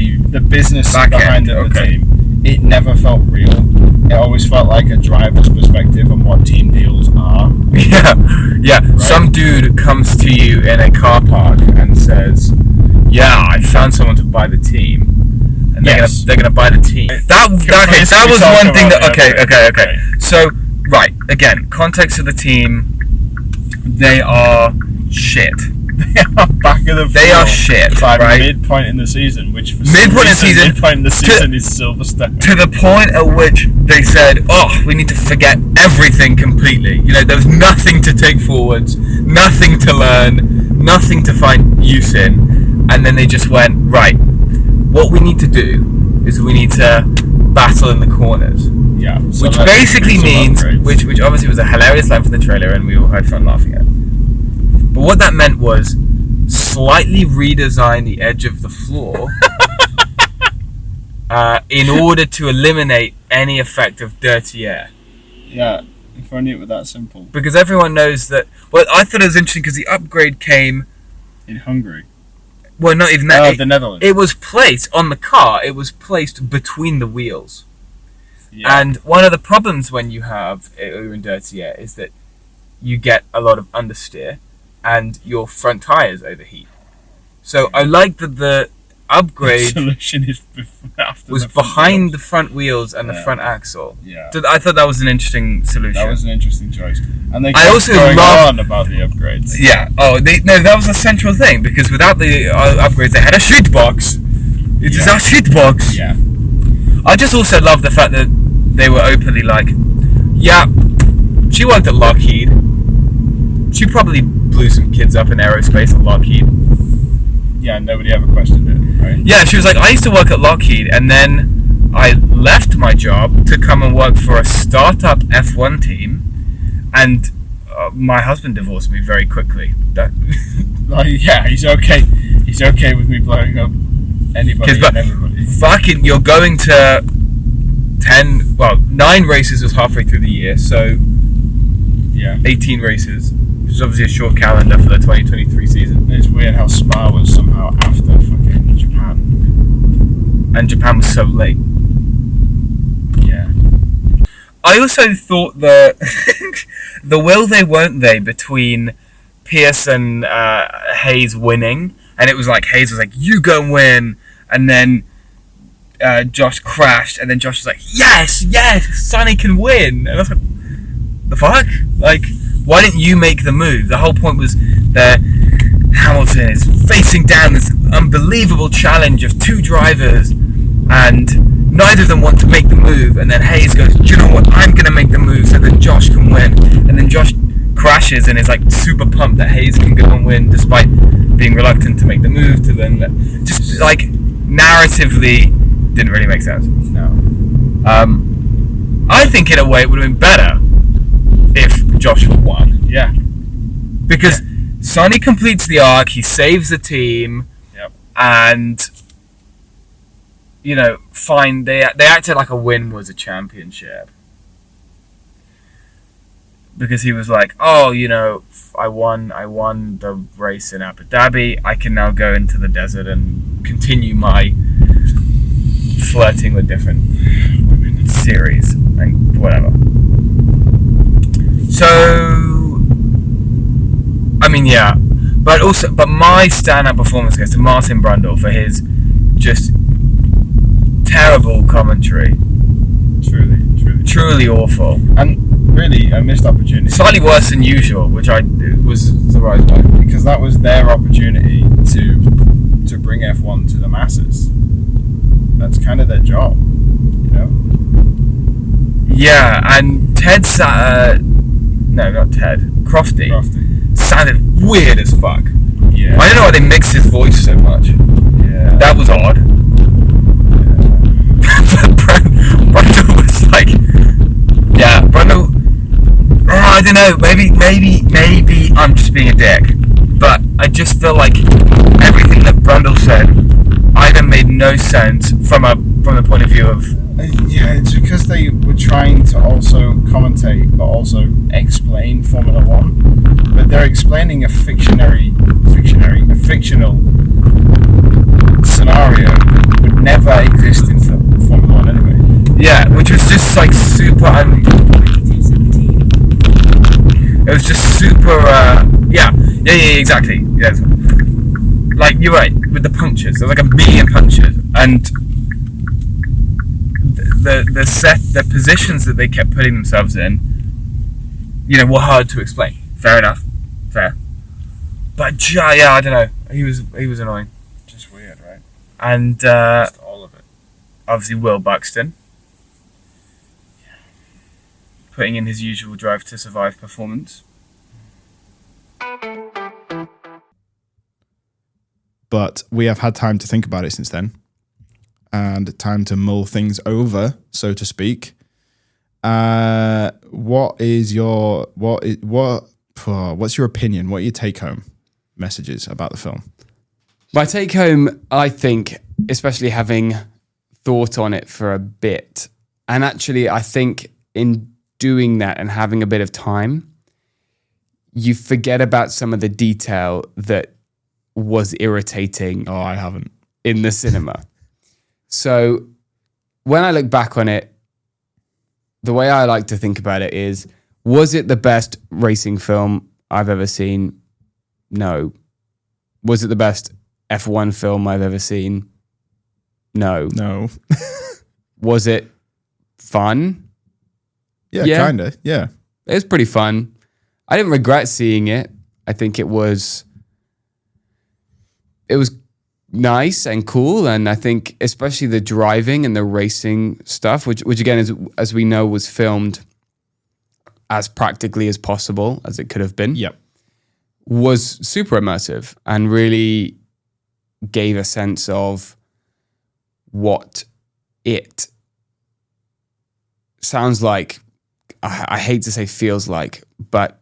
Speaker 1: behind the team. It never felt real. It always felt like a driver's perspective on what team deals are.
Speaker 4: Yeah. Right. Some dude comes to you in a car park and says, "Yeah, I found someone to buy the team." And they're gonna buy the team. That was one thing that. Okay. So, right, again, context of the team. They are shit.
Speaker 1: They are back of the field.
Speaker 4: They are shit.
Speaker 1: By midpoint in the season, which for
Speaker 4: midpoint in the season
Speaker 1: is Silverstone.
Speaker 4: To the point at which they said, "Oh, we need to forget everything completely." There was nothing to take forwards, nothing to learn, nothing to find use in, and then they just went, "Right, what we need to do is we need to battle in the corners."
Speaker 1: Yeah. So
Speaker 4: which basically means, which obviously was a hilarious line from the trailer, and we all had fun laughing at it. But what that meant was slightly redesign the edge of the floor in order to eliminate any effect of dirty air.
Speaker 1: Yeah, if only it were that simple.
Speaker 4: Because everyone knows that. Well, I thought it was interesting because the upgrade came
Speaker 1: in Hungary.
Speaker 4: Well, not even that.
Speaker 1: The Netherlands.
Speaker 4: It was placed on the car. It was placed between the wheels. Yeah. And one of the problems when you're in dirty air is that you get a lot of understeer and your front tires overheat. So I like that the upgrade
Speaker 1: solution
Speaker 4: was behind the front wheels and the front axle.
Speaker 1: Yeah.
Speaker 4: So I thought that was an interesting solution.
Speaker 1: That was an interesting choice. And they
Speaker 4: also
Speaker 1: on about the upgrades.
Speaker 4: Yeah. Oh, that was a central thing because without the upgrades, they had a sheet box. It is our sheet box.
Speaker 1: Yeah.
Speaker 4: I just also love the fact that they were openly like, yeah, she worked at Lockheed. She probably blew some kids up in aerospace at Lockheed.
Speaker 1: Yeah, nobody ever questioned it, right?
Speaker 4: Yeah, she was like, I used to work at Lockheed, and then I left my job to come and work for a startup F1 team, and my husband divorced me very quickly.
Speaker 1: Yeah, he's okay. He's okay with me blowing up anybody and everybody.
Speaker 4: Fucking, you're going to 9 races was halfway through the year, so
Speaker 1: yeah,
Speaker 4: 18 races. Which is obviously a short calendar for the 2023 season.
Speaker 1: It's weird how Spa was somehow after fucking Japan.
Speaker 4: And Japan was so late.
Speaker 1: Yeah.
Speaker 4: I also thought that the will they won't they between Pierce and Hayes winning, and it was like Hayes was like, "You go and win," and then Josh crashed, and then Josh was like, "Yes, Sonny can win," and I was like, "The fuck? Like, why didn't you make the move?" The whole point was that Hamilton is facing down this unbelievable challenge of two drivers, and neither of them want to make the move, and then Hayes goes, "You know what, I'm going to make the move so that Josh can win," and then Josh crashes and is like super pumped that Hayes can go and win despite being reluctant to make the move to then just like narratively didn't really make sense.
Speaker 1: No.
Speaker 4: I think in a way it would have been better if Joshua won. Yeah. Because Sonny completes the arc, he saves the team, and you know, fine, they acted like a win was a championship. Because he was like, "Oh, you know, I won the race in Abu Dhabi. I can now go into the desert and continue my flirting with different women series and whatever." So, I mean, yeah, but my standout performance goes to Martin Brundle for his just terrible commentary. Truly awful.
Speaker 1: And really a missed opportunity.
Speaker 4: Slightly worse than usual, which I was surprised by.
Speaker 1: Because that was their opportunity to bring F1 to the masses. That's kind of their job, you know?
Speaker 4: Yeah, and Crofty sounded weird as fuck.
Speaker 1: Yeah.
Speaker 4: I don't know why they mixed his voice so much.
Speaker 1: Yeah.
Speaker 4: That was odd. Brundle was like, yeah, Brundle. I don't know. Maybe I'm just being a dick, but I just feel like everything that Brundle said either made no sense from the point of view of.
Speaker 1: Yeah, it's because they were trying to also commentate, but also explain Formula One. But they're explaining a fictional scenario that would never exist in Formula One anyway.
Speaker 4: Yeah, which was just like super. It was just super. Yeah, exactly. Yeah, like you're right with the punches. There was like a million punches, and the positions that they kept putting themselves in, you know, were hard to explain. Fair enough, fair. But yeah, I don't know. He was annoying.
Speaker 1: Just weird, right?
Speaker 4: And
Speaker 1: Just all of it.
Speaker 4: obviously Will Buxton. Putting in his usual Drive to Survive performance.
Speaker 1: But we have had time to think about it since then, and time to mull things over, so to speak. What's your opinion? What are your take-home messages about the film?
Speaker 2: My take home, I think, especially having thought on it for a bit, and actually I think in doing that and having a bit of time, you forget about some of the detail that was irritating.
Speaker 1: Oh, I haven't.
Speaker 2: In the cinema. So when I look back on it, the way I like to think about it is, was it the best racing film I've ever seen? No. Was it the best F1 film I've ever seen? No. Was it fun?
Speaker 1: Yeah, kind of. Yeah.
Speaker 2: It was pretty fun. I didn't regret seeing it. I think it was nice and cool, and I think especially the driving and the racing stuff, which again is, as we know, was filmed as practically as possible as it could have been.
Speaker 1: Yep.
Speaker 2: Was super immersive and really gave a sense of what it sounds like. I hate to say feels like, but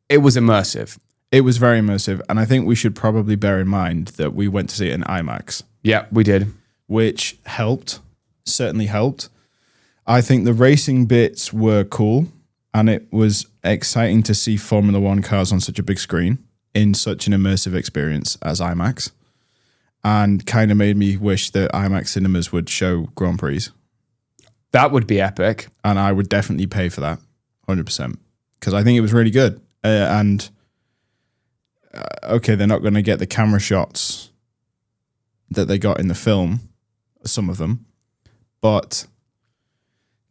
Speaker 2: it was immersive.
Speaker 1: It was very immersive, and I think we should probably bear in mind that we went to see it in IMAX.
Speaker 2: Yeah, we did.
Speaker 1: Which helped, certainly helped. I think the racing bits were cool, and it was exciting to see Formula One cars on such a big screen in such an immersive experience as IMAX, and kind of made me wish that IMAX cinemas would show Grand Prix.
Speaker 2: That would be epic.
Speaker 1: And I would definitely pay for that, 100%. Because I think it was really good. Okay, they're not going to get the camera shots that they got in the film, some of them, but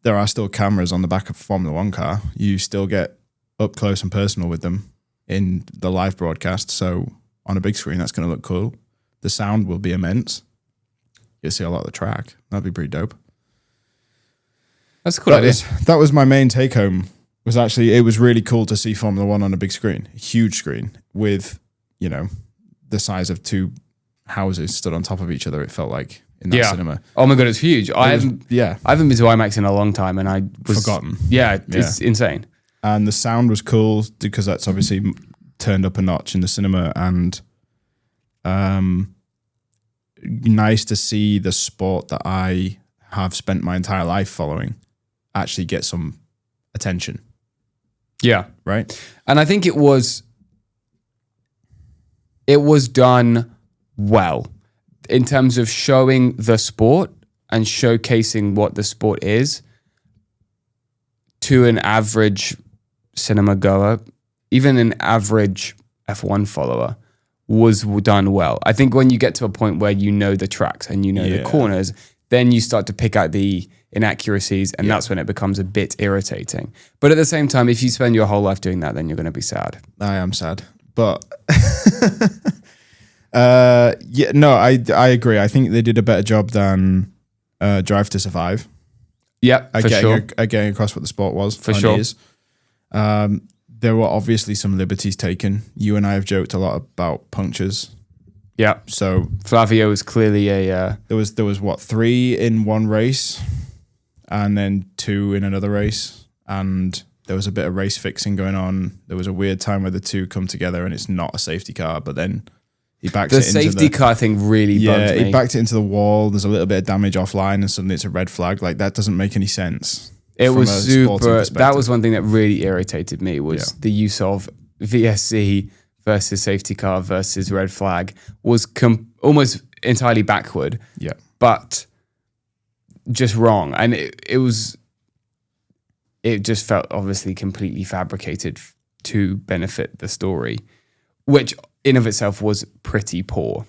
Speaker 1: there are still cameras on the back of a Formula One car. You still get up close and personal with them in the live broadcast. So on a big screen, that's going to look cool. The sound will be immense. You'll see a lot of the track. That'd be pretty dope.
Speaker 2: That's a cool idea.
Speaker 1: That was my main take home. Was actually, it was really cool to see Formula One on a big screen, a huge screen with, the size of two houses stood on top of each other. It felt like in that cinema.
Speaker 2: Oh my God, it's huge. I haven't been to IMAX in a long time, and I was
Speaker 1: forgotten.
Speaker 2: Yeah, it's insane.
Speaker 1: And the sound was cool because that's obviously turned up a notch in the cinema, and nice to see the sport that I have spent my entire life following actually get some attention.
Speaker 2: Yeah.
Speaker 1: Right.
Speaker 2: And I think it was done well in terms of showing the sport and showcasing what the sport is to an average cinema goer, even an average F1 follower, was done well. I think when you get to a point where you know the tracks and you know the corners, then you start to pick out the inaccuracies, and that's when it becomes a bit irritating. But at the same time, if you spend your whole life doing that, then you're going to be sad.
Speaker 1: I am sad, but I agree. I think they did a better job than Drive to Survive.
Speaker 2: Yep, for sure.
Speaker 1: Getting across what the sport was.
Speaker 2: For sure.
Speaker 1: Is. There were obviously some liberties taken. You and I have joked a lot about punctures.
Speaker 2: Yeah.
Speaker 1: So
Speaker 2: Flavio was clearly a.
Speaker 1: There was what, 3 in one race, and then 2 in another race, and there was a bit of race fixing going on. There was a weird time where the 2 come together, and it's not a safety car, but then he backs it into
Speaker 2: the safety car thing really bugged me.
Speaker 1: He backed it into the wall. There's a little bit of damage offline, and suddenly it's a red flag. Like, that doesn't make any sense.
Speaker 2: It was super. That was one thing that really irritated me, was the use of VSC versus safety car versus red flag was almost entirely backward.
Speaker 1: Yeah.
Speaker 2: But just wrong. And it just felt obviously completely fabricated to benefit the story, which in of itself was pretty poor.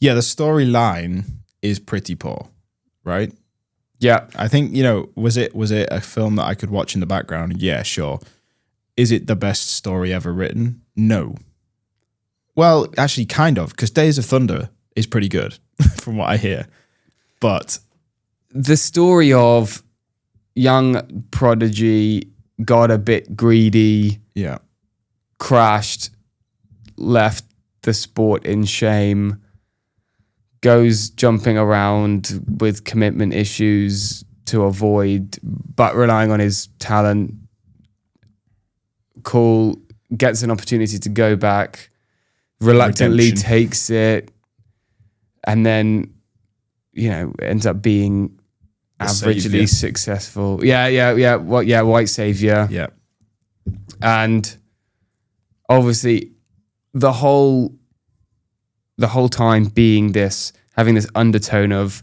Speaker 1: Yeah, the storyline is pretty poor, right?
Speaker 2: Yeah.
Speaker 1: I think, was it a film that I could watch in the background? Yeah, sure. Is it the best story ever written? No. Well, actually, kind of, because Days of Thunder is pretty good, from what I hear. But
Speaker 2: the story of young prodigy got a bit greedy, crashed, left the sport in shame, goes jumping around with commitment issues to avoid, but relying on his talent. Cool, gets an opportunity to go back, reluctantly takes it, and then, ends up being averagely successful. White savior.
Speaker 1: Yeah.
Speaker 2: And obviously the whole time being having this undertone of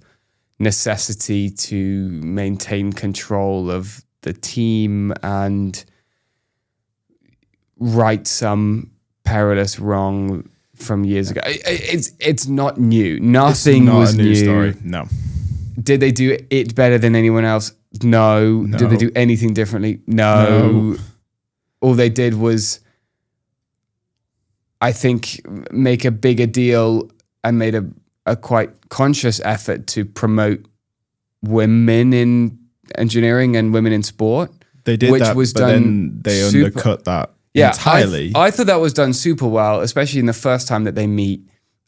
Speaker 2: necessity to maintain control of the team and right some perilous wrong from years ago. It's not new. Nothing was new.
Speaker 1: Story. No.
Speaker 2: Did they do it better than anyone else? No. Did they do anything differently? No. All they did was, I think, make a bigger deal and made a quite conscious effort to promote women in engineering and women in sport.
Speaker 1: They did that, but then they undercut that entirely.
Speaker 2: I thought that was done super well, especially in the first time that they meet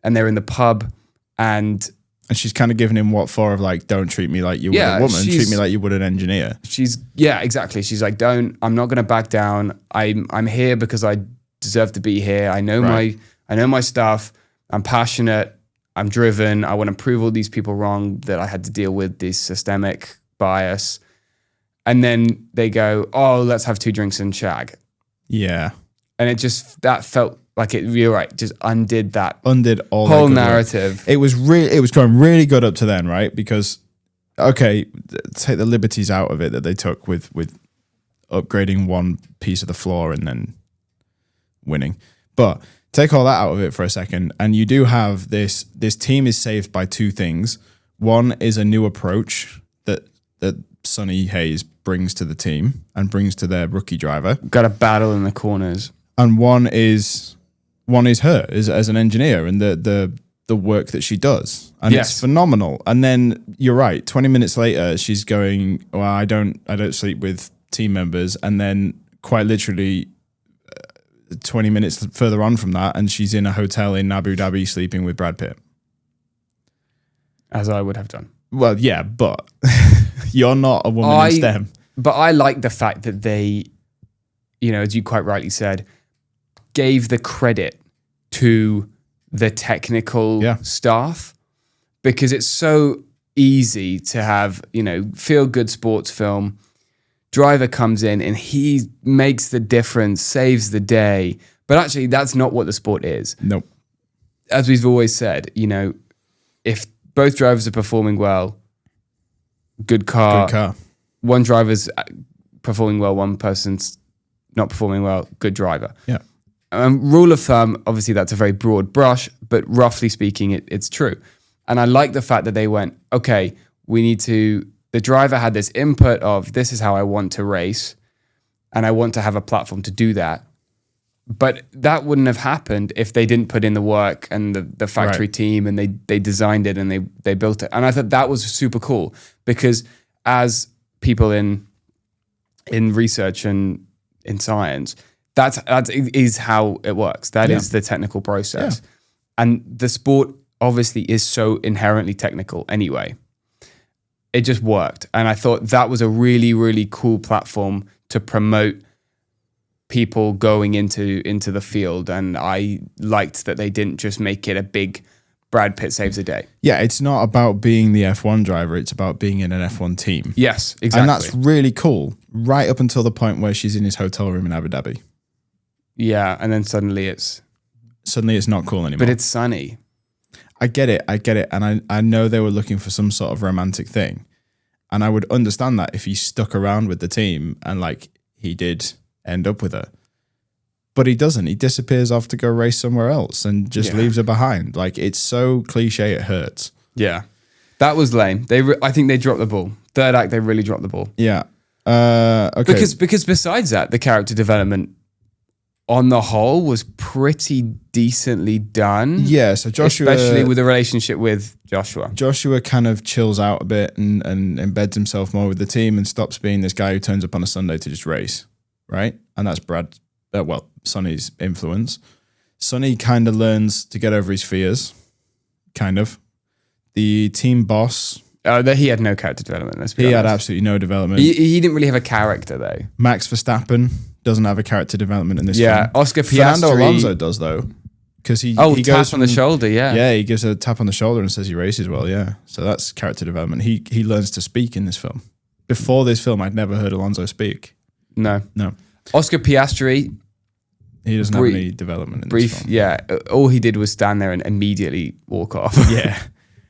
Speaker 2: and they're in the pub and
Speaker 1: she's kind of giving him what for of like, don't treat me like you would a woman, treat me like you would an engineer.
Speaker 2: Exactly. She's like, I'm not going to back down. I'm here because I deserve to be here. I know my stuff. I'm passionate. I'm driven. I want to prove all these people wrong that I had to deal with this systemic bias. And then they go, oh, let's have 2 drinks and shag.
Speaker 1: Yeah.
Speaker 2: And that felt like you're right, just undid
Speaker 1: all
Speaker 2: whole narrative.
Speaker 1: It was going really good up to then, right? Because okay, take the liberties out of it that they took with upgrading one piece of the floor and then winning. But take all that out of it for a second, and you do have this team is saved by two things. One is a new approach that Sonny Hayes brings to the team and brings to their rookie driver.
Speaker 2: Got a battle in the corners.
Speaker 1: And one is her as an engineer and the work that she does. And
Speaker 2: Yes.
Speaker 1: it's phenomenal. And then you're right, 20 minutes later she's going, well, I don't sleep with team members, and then quite literally 20 minutes further on from that and she's in a hotel in Abu Dhabi sleeping with Brad Pitt.
Speaker 2: As I would have done.
Speaker 1: Well, yeah, but you're not a woman in STEM.
Speaker 2: But I like the fact that they, as you quite rightly said, gave the credit to the technical staff, because it's so easy to have, feel good sports film. Driver comes in and he makes the difference, saves the day. But actually, that's not what the sport is.
Speaker 1: Nope.
Speaker 2: As we've always said, if both drivers are performing well, good car. One driver's performing well, one person's not performing well, good driver.
Speaker 1: Yeah.
Speaker 2: Rule of thumb, obviously that's a very broad brush, but roughly speaking, it's true. And I like the fact that they went, okay, the driver had this input of, this is how I want to race, and I want to have a platform to do that. But that wouldn't have happened if they didn't put in the work and the factory team, and they designed it and they built it. And I thought that was super cool, because as people in research and in science, that is how it works. That is the technical process. Yeah. And the sport obviously is so inherently technical anyway. It just worked. And I thought that was a really, really cool platform to promote people going into the field. And I liked that they didn't just make it a big Brad Pitt saves the day.
Speaker 1: Yeah, it's not about being the F1 driver. It's about being in an F1 team.
Speaker 2: Yes, exactly.
Speaker 1: And that's really cool, right up until the point where she's in his hotel room in Abu Dhabi.
Speaker 2: Yeah, and then suddenly it's
Speaker 1: not cool anymore.
Speaker 2: But it's sunny.
Speaker 1: I get it. And I know they were looking for some sort of romantic thing. And I would understand that if he stuck around with the team and like he did end up with her. But he doesn't. He disappears off to go race somewhere else and just leaves her behind. Like, it's so cliche, it hurts.
Speaker 2: Yeah. That was lame. I think they dropped the ball. Third act, they really dropped the ball.
Speaker 1: Yeah. Okay.
Speaker 2: Because besides that, the character development on the whole was pretty decently done.
Speaker 1: Yeah, so Joshua...
Speaker 2: Especially with the relationship with Joshua.
Speaker 1: Joshua kind of chills out a bit and embeds himself more with the team and stops being this guy who turns up on a Sunday to just race, right? And that's Sonny's influence. Sonny kind of learns to get over his fears, kind of. The team boss...
Speaker 2: he had no character development, let's be honest.
Speaker 1: He had absolutely no development.
Speaker 2: He didn't really have a character, though.
Speaker 1: Max Verstappen doesn't have a character development in this film.
Speaker 2: Yeah, Oscar Piastri...
Speaker 1: Fernando Alonso does, though. Because he
Speaker 2: tap
Speaker 1: goes
Speaker 2: on the shoulder, yeah.
Speaker 1: Yeah, he gives a tap on the shoulder and says he races well, yeah. So that's character development. He learns to speak in this film. Before this film, I'd never heard Alonso speak.
Speaker 2: No. Oscar Piastri...
Speaker 1: He doesn't have any development in this film.
Speaker 2: Yeah. All he did was stand there and immediately walk off.
Speaker 1: Yeah.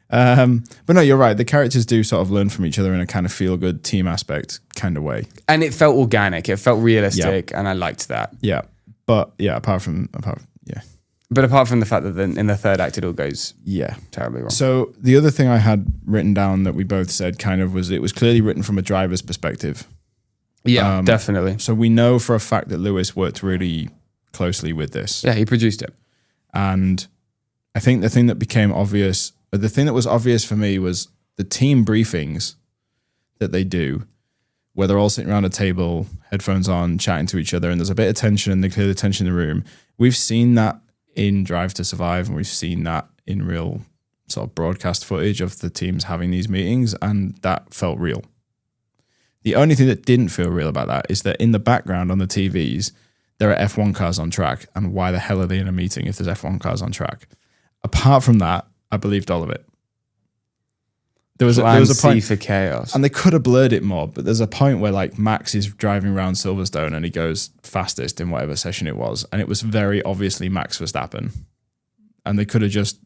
Speaker 1: But no, you're right. The characters do sort of learn from each other in a kind of feel-good team aspect kind of way.
Speaker 2: And it felt organic. It felt realistic, and I liked that.
Speaker 1: Yeah. But yeah, apart from
Speaker 2: But apart from the fact that then in the third act it all goes terribly wrong.
Speaker 1: So the other thing I had written down that we both said kind of was it was clearly written from a driver's perspective.
Speaker 2: Yeah, definitely.
Speaker 1: So we know for a fact that Lewis worked really closely with this.
Speaker 2: Yeah, he produced it.
Speaker 1: And I think the thing that became obvious, the thing that was obvious for me was the team briefings that they do, where they're all sitting around a table, headphones on, chatting to each other, and there's a bit of tension and they clear the tension in the room. We've seen that in Drive to Survive, and we've seen that in real sort of broadcast footage of the teams having these meetings, and that felt real. The only thing that didn't feel real about that is that in the background on the TVs, there are F1 cars on track, and why the hell are they in a meeting if there's F1 cars on track? Apart from that, I believed all of it. There was a point
Speaker 2: for chaos,
Speaker 1: and they could have blurred it more, but there's a point where like Max is driving around Silverstone and he goes fastest in whatever session it was, and it was very obviously Max Verstappen, and they could have just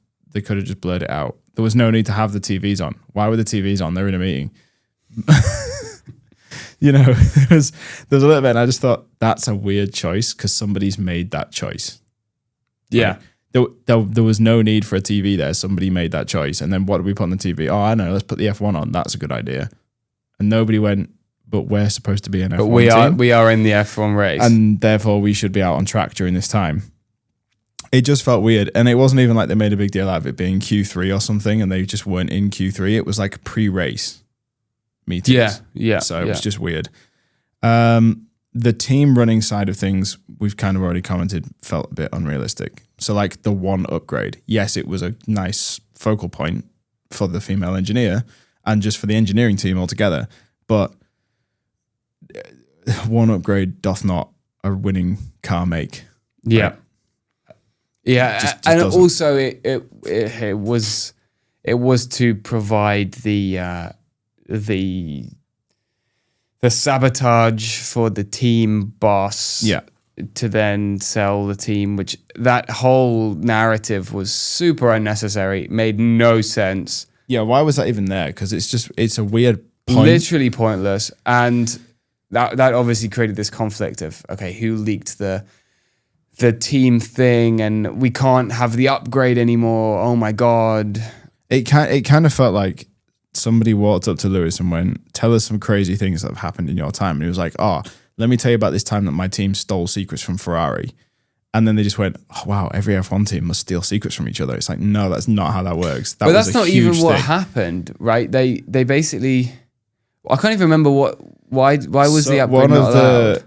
Speaker 1: blurred it out. There was no need to have the TVs on. Why were the TVs on? They were in a meeting. There was a little bit, and I just thought that's a weird choice because somebody's made that choice.
Speaker 2: Yeah.
Speaker 1: There was no need for a TV there. Somebody made that choice. And then what did we put on the TV? Oh, I know. Let's put the F1 on. That's a good idea. And nobody went, but we're supposed to be an F1 team.
Speaker 2: We are in the F1 race.
Speaker 1: And therefore we should be out on track during this time. It just felt weird. And it wasn't even like they made a big deal out of it being Q3 or something and they just weren't in Q3. It was like pre-race meetings.
Speaker 2: Yeah.
Speaker 1: So it was just weird. The team running side of things, we've kind of already commented, felt a bit unrealistic. So like the one upgrade, yes, it was a nice focal point for the female engineer and just for the engineering team altogether. But one upgrade doth not a winning car make.
Speaker 2: Yeah.
Speaker 1: Right?
Speaker 2: Yeah.
Speaker 1: Just
Speaker 2: and
Speaker 1: doesn't.
Speaker 2: also it was to provide the sabotage for the team boss.
Speaker 1: Yeah.
Speaker 2: To then sell the team, which that whole narrative was super unnecessary, made no sense.
Speaker 1: Yeah, why was that even there? Because it's a weird point.
Speaker 2: Literally pointless. And that obviously created this conflict of, okay, who leaked the team thing and we can't have the upgrade anymore. Oh my God.
Speaker 1: It kind of felt like somebody walked up to Lewis and went, tell us some crazy things that have happened in your time. And he was like, let me tell you about this time that my team stole secrets from Ferrari. And then they just went, oh, wow, every F1 team must steal secrets from each other. It's like, no, that's not how that works.
Speaker 2: But that's not even what happened, right? They basically, I can't even remember why was the upgrade not allowed?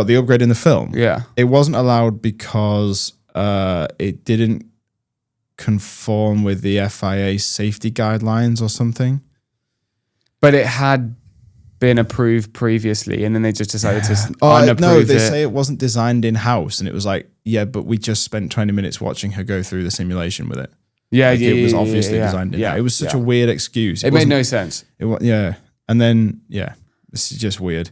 Speaker 1: The upgrade in the film?
Speaker 2: Yeah.
Speaker 1: It wasn't allowed because it didn't conform with the FIA safety guidelines or something.
Speaker 2: But it had been approved previously, and then they just decided to unapprove
Speaker 1: no, they
Speaker 2: it.
Speaker 1: say it wasn't designed in-house, and it was like, yeah, but we just spent 20 minutes watching her go through the simulation with it.
Speaker 2: Yeah,
Speaker 1: like,
Speaker 2: yeah,
Speaker 1: it was
Speaker 2: yeah,
Speaker 1: obviously
Speaker 2: yeah,
Speaker 1: designed in.
Speaker 2: yeah,
Speaker 1: It was such a weird excuse.
Speaker 2: It made no sense.
Speaker 1: Yeah, and then this is just weird.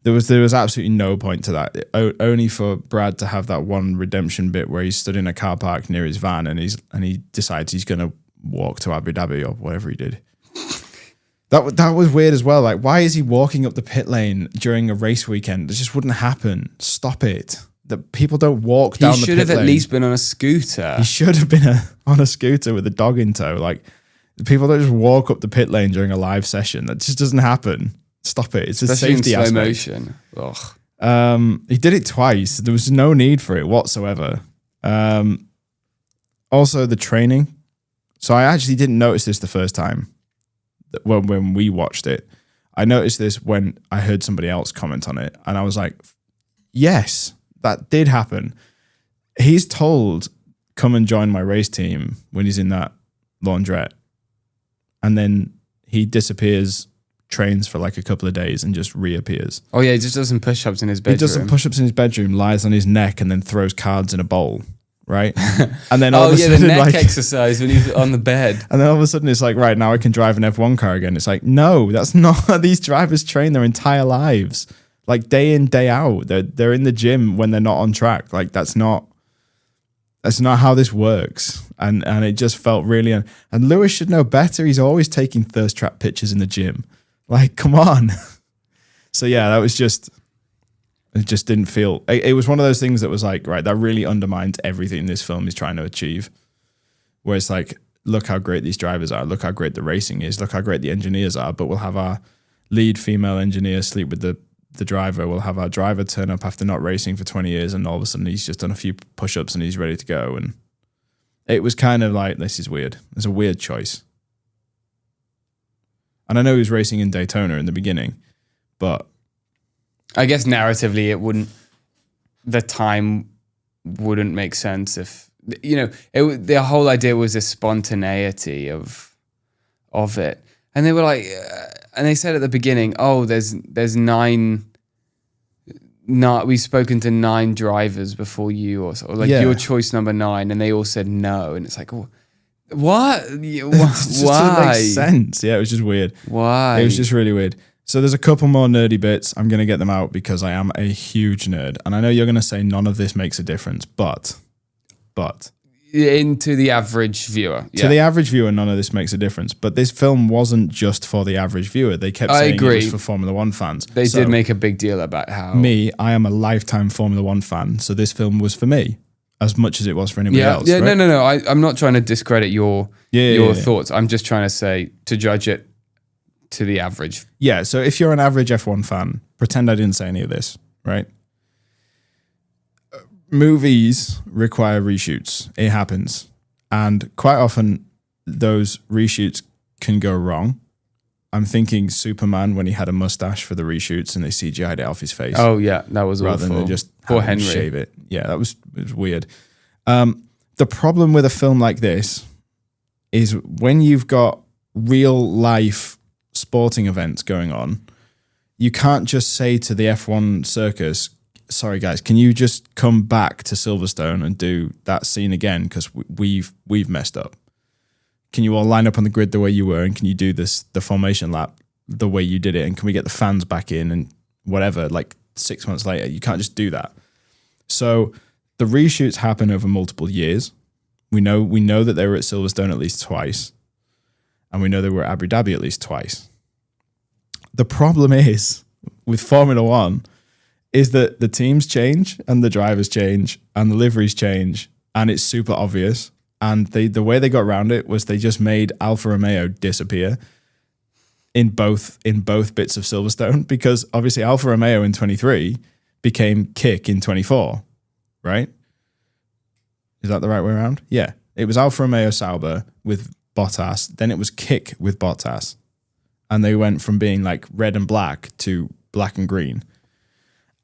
Speaker 1: There was absolutely no point to that. Only for Brad to have that one redemption bit where he's stood in a car park near his van and he decides he's going to walk to Abu Dhabi or whatever he did. That was weird as well. Like, why is he walking up the pit lane during a race weekend? That just wouldn't happen. Stop it. That people don't walk down the pit lane.
Speaker 2: He should have at least been on a scooter.
Speaker 1: He should have been on a scooter with a dog in tow. Like, people don't just walk up the pit lane during a live session. That just doesn't happen. Stop it. It's a safety
Speaker 2: in slow
Speaker 1: aspect.
Speaker 2: motion. Ugh.
Speaker 1: He did it twice. There was no need for it whatsoever. Also, the training. So I actually didn't notice this the first time when we watched it. I noticed this when I heard somebody else comment on it, and I was like, yes, that did happen. He's told, come and join my race team when he's in that laundrette. And then he disappears, trains for like a couple of days and just reappears.
Speaker 2: Oh yeah, he just does some push-ups in his bedroom.
Speaker 1: He does some push-ups in his bedroom, lies on his neck, and then throws cards in a bowl, right? And then
Speaker 2: the neck exercise when he's on the bed.
Speaker 1: And then all of a sudden it's like, right, now I can drive an F1 car again. It's like, no, that's not how these drivers train their entire lives. Like day in, day out. They're in the gym when they're not on track. Like that's not how this works. And it just felt really... And Lewis should know better. He's always taking thirst trap pictures in the gym. Like, come on. So yeah, that was just... It just didn't feel... It was one of those things that was like, right, that really undermines everything this film is trying to achieve. Where it's like, look how great these drivers are. Look how great the racing is. Look how great the engineers are. But we'll have our lead female engineer sleep with the driver. We'll have our driver turn up after not racing for 20 years and all of a sudden he's just done a few push-ups and he's ready to go. And it was kind of like, this is weird. It's a weird choice. And I know he was racing in Daytona in the beginning, but...
Speaker 2: I guess narratively the time wouldn't make sense if, the whole idea was the spontaneity of it. And they were like, and they said at the beginning, oh, there's we've spoken to 9 drivers before you, or your choice number 9, and they all said no. And it's like, oh, what?
Speaker 1: It just doesn't make sense. Yeah, it was just weird.
Speaker 2: Why?
Speaker 1: It was just really weird. So there's a couple more nerdy bits. I'm going to get them out because I am a huge nerd. And I know you're going to say none of this makes a difference, but
Speaker 2: into the average viewer.
Speaker 1: To the average viewer, none of this makes a difference. But this film wasn't just for the average viewer. They kept saying it was for Formula One fans.
Speaker 2: They did make a big deal about how...
Speaker 1: I am a lifetime Formula One fan, so this film was for me as much as it was for anybody else.
Speaker 2: Yeah,
Speaker 1: right?
Speaker 2: no. I'm not trying to discredit your thoughts. I'm just trying to say, to judge it to the average.
Speaker 1: Yeah, so if you're an average F1 fan, pretend I didn't say any of this, right? Movies require reshoots. It happens. And quite often, those reshoots can go wrong. I'm thinking Superman when he had a mustache for the reshoots and they CGI'd it off his face.
Speaker 2: Oh, yeah, that was
Speaker 1: rather
Speaker 2: awful.
Speaker 1: than just
Speaker 2: Poor
Speaker 1: have him
Speaker 2: Henry.
Speaker 1: shave it. Yeah, it was weird. The problem with a film like this is when you've got real life sporting events going on, you can't just say to the F1 circus, sorry guys, can you just come back to Silverstone and do that scene again because we've messed up. Can you all line up on the grid the way you were, and can you do the formation lap the way you did it, and can we get the fans back in and whatever, like 6 months later? You can't just do that. So the reshoots happen over multiple years. We know that they were at Silverstone at least twice, and we know they were at Abu Dhabi at least twice. The problem is with Formula One is that the teams change and the drivers change and the liveries change, and it's super obvious. And the way they got around it was they just made Alfa Romeo disappear in both bits of Silverstone, because obviously Alfa Romeo in 23 became Kick in 24, right? Is that the right way around? Yeah. It was Alfa Romeo Sauber with Bottas, then it was Kick with Bottas. And they went from being like red and black to black and green.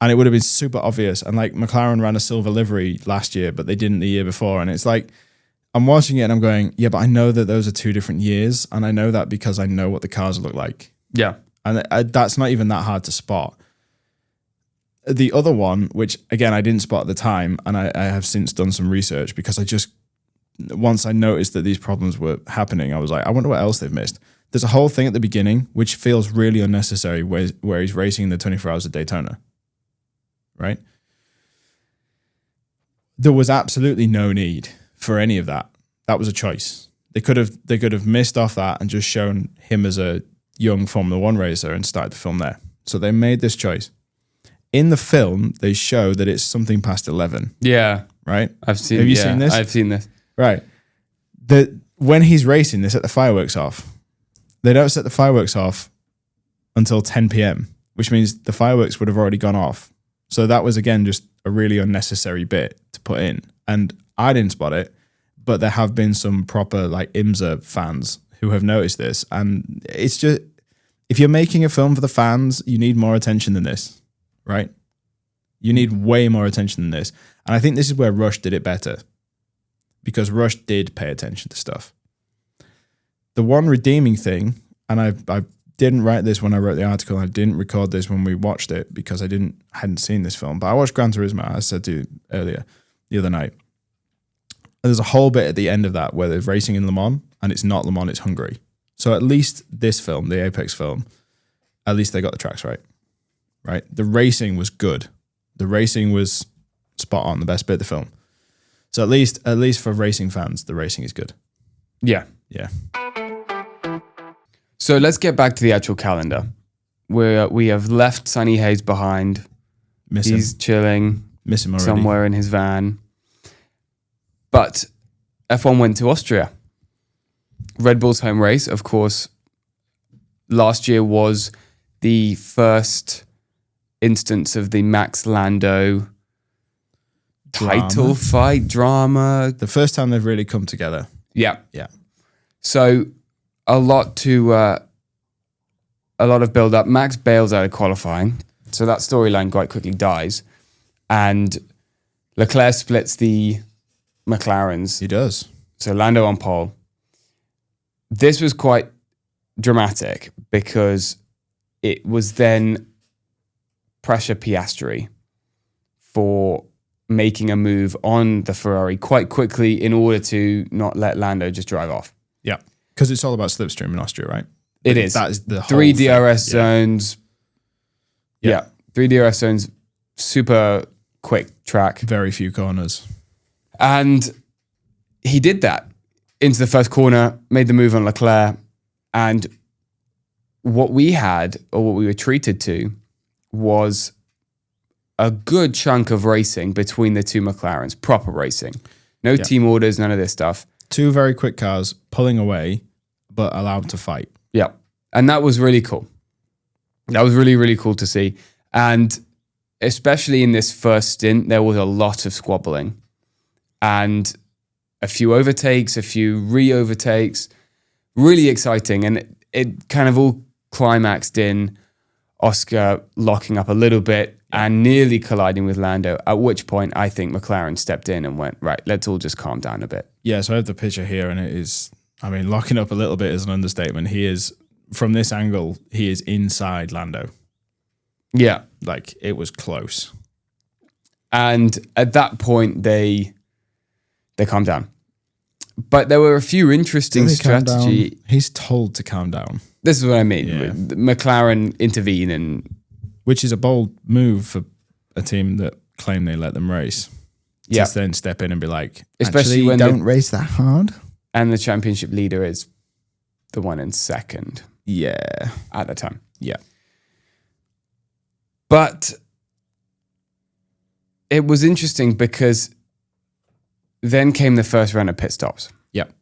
Speaker 1: And it would have been super obvious. And like McLaren ran a silver livery last year, but they didn't the year before. And it's like, I'm watching it and I'm going, yeah, but I know that those are 2 different years. And I know that because I know what the cars look like.
Speaker 2: Yeah.
Speaker 1: And that's not even that hard to spot. The other one, which again, I didn't spot at the time, and I have since done some research because once I noticed that these problems were happening, I was like, I wonder what else they've missed. There's a whole thing at the beginning, which feels really unnecessary, where he's racing in the 24 Hours of Daytona, right? There was absolutely no need for any of that. That was a choice. They could have missed off that and just shown him as a young Formula One racer and started the film there. So they made this choice. In the film, they show that it's something past 11.
Speaker 2: Yeah.
Speaker 1: Right?
Speaker 2: Have you seen this? I've seen this.
Speaker 1: Right. When he's racing, they set the fireworks off. They don't set the fireworks off until 10 p.m., which means the fireworks would have already gone off. So that was, again, just a really unnecessary bit to put in. And I didn't spot it, but there have been some proper like IMSA fans who have noticed this. And it's just, if you're making a film for the fans, you need more attention than this, right? You need way more attention than this. And I think this is where Rush did it better, because Rush did pay attention to stuff. The one redeeming thing, and I didn't write this when I wrote the article, I didn't record this when we watched it because I hadn't seen this film, but I watched Gran Turismo, as I said to you earlier, the other night. And there's a whole bit at the end of that where they're racing in Le Mans, and it's not Le Mans, it's Hungary. So at least this film, the Apex film, at least they got the tracks right? The racing was good. The racing was spot on, the best bit of the film. So at least for racing fans, the racing is good.
Speaker 2: Yeah.
Speaker 1: Yeah.
Speaker 2: So let's get back to the actual calendar. We have left Sonny Hayes behind. He's chilling.
Speaker 1: Miss him already.
Speaker 2: Somewhere in his van. But F1 went to Austria. Red Bull's home race, of course, last year was the first instance of the Max Lando title fight drama.
Speaker 1: The first time they've really come together.
Speaker 2: Yeah.
Speaker 1: Yeah.
Speaker 2: So a lot of build up. Max bails out of qualifying. So that storyline quite quickly dies. And Leclerc splits the McLarens.
Speaker 1: He does.
Speaker 2: So Lando on pole. This was quite dramatic because it was then pressure Piastri for making a move on the Ferrari quite quickly in order to not let Lando just drive off.
Speaker 1: Yeah. Because it's all about slipstream in Austria, right?
Speaker 2: It is.
Speaker 1: That is the whole
Speaker 2: 3 DRS
Speaker 1: thing.
Speaker 2: zones. Yeah. 3 DRS zones, super quick track.
Speaker 1: Very few corners.
Speaker 2: And he did that into the first corner, made the move on Leclerc, and what we had, or what we were treated to, was a good chunk of racing between the two McLarens, proper racing. No team orders, none of this stuff.
Speaker 1: 2 very quick cars pulling away, but allowed to fight.
Speaker 2: Yeah. And that was really cool. That was really, really cool to see. And especially in this first stint, there was a lot of squabbling and a few overtakes, a few re-overtakes. Really exciting. And it kind of all climaxed in Oscar locking up a little bit and nearly colliding with Lando, at which point I think McLaren stepped in and went, right, let's all just calm down a bit.
Speaker 1: Yeah, so I have the picture here, and it is, I mean, locking up a little bit is an understatement. He is, from this angle, he is inside Lando.
Speaker 2: Yeah.
Speaker 1: Like, it was close.
Speaker 2: And at that point, they calmed down. But there were a few interesting strategy.
Speaker 1: He's told to calm down.
Speaker 2: This is what I mean.
Speaker 1: Yeah.
Speaker 2: McLaren intervene, and
Speaker 1: which is a bold move for a team that claim they let them race.
Speaker 2: Yeah.
Speaker 1: To then step in and be like,
Speaker 2: especially when
Speaker 1: don't race that hard.
Speaker 2: And the championship leader is the one in second.
Speaker 1: Yeah.
Speaker 2: At the time.
Speaker 1: Yeah.
Speaker 2: But it was interesting because then came the first round of pit stops.
Speaker 1: Yep.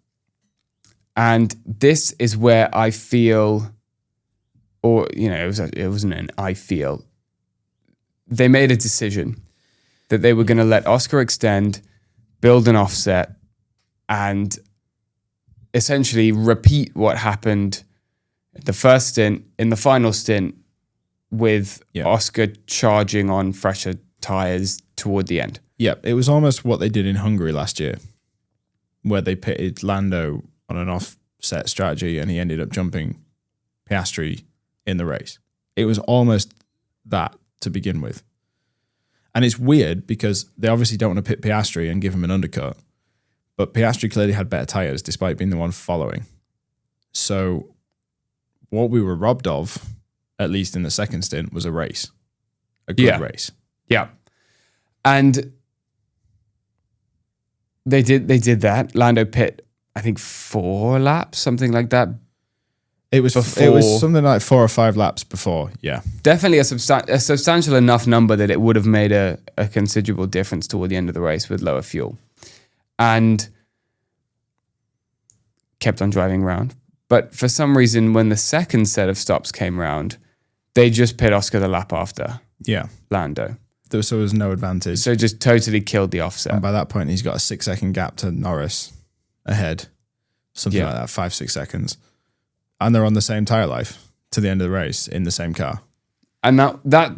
Speaker 2: And this is where I feel, or, you know, it wasn't an I feel. They made a decision that they were going to let Oscar extend, build an offset, and essentially repeat what happened at the first stint, in the final stint, with Oscar charging on fresher tyres toward the end.
Speaker 1: Yeah, it was almost what they did in Hungary last year, where they pitted Lando on an offset strategy and he ended up jumping Piastri in the race. It was almost that to begin with. And it's weird because they obviously don't want to pit Piastri and give him an undercut, but Piastri clearly had better tyres despite being the one following. So what we were robbed of, at least in the second stint, was a race. A good race.
Speaker 2: Yeah. And they did that. Lando pit, I think 4 laps, something like that.
Speaker 1: It was something like 4 or 5 laps before, yeah.
Speaker 2: Definitely a substantial enough number that it would have made a considerable difference toward the end of the race with lower fuel. And kept on driving around. But for some reason, when the second set of stops came round, they just pit Oscar the lap after Lando.
Speaker 1: So there was no advantage.
Speaker 2: So just totally killed the offset.
Speaker 1: And by that point, he's got a 6-second gap to Norris ahead. Something like that, 5-6 seconds. And they're on the same tyre life to the end of the race in the same car.
Speaker 2: And that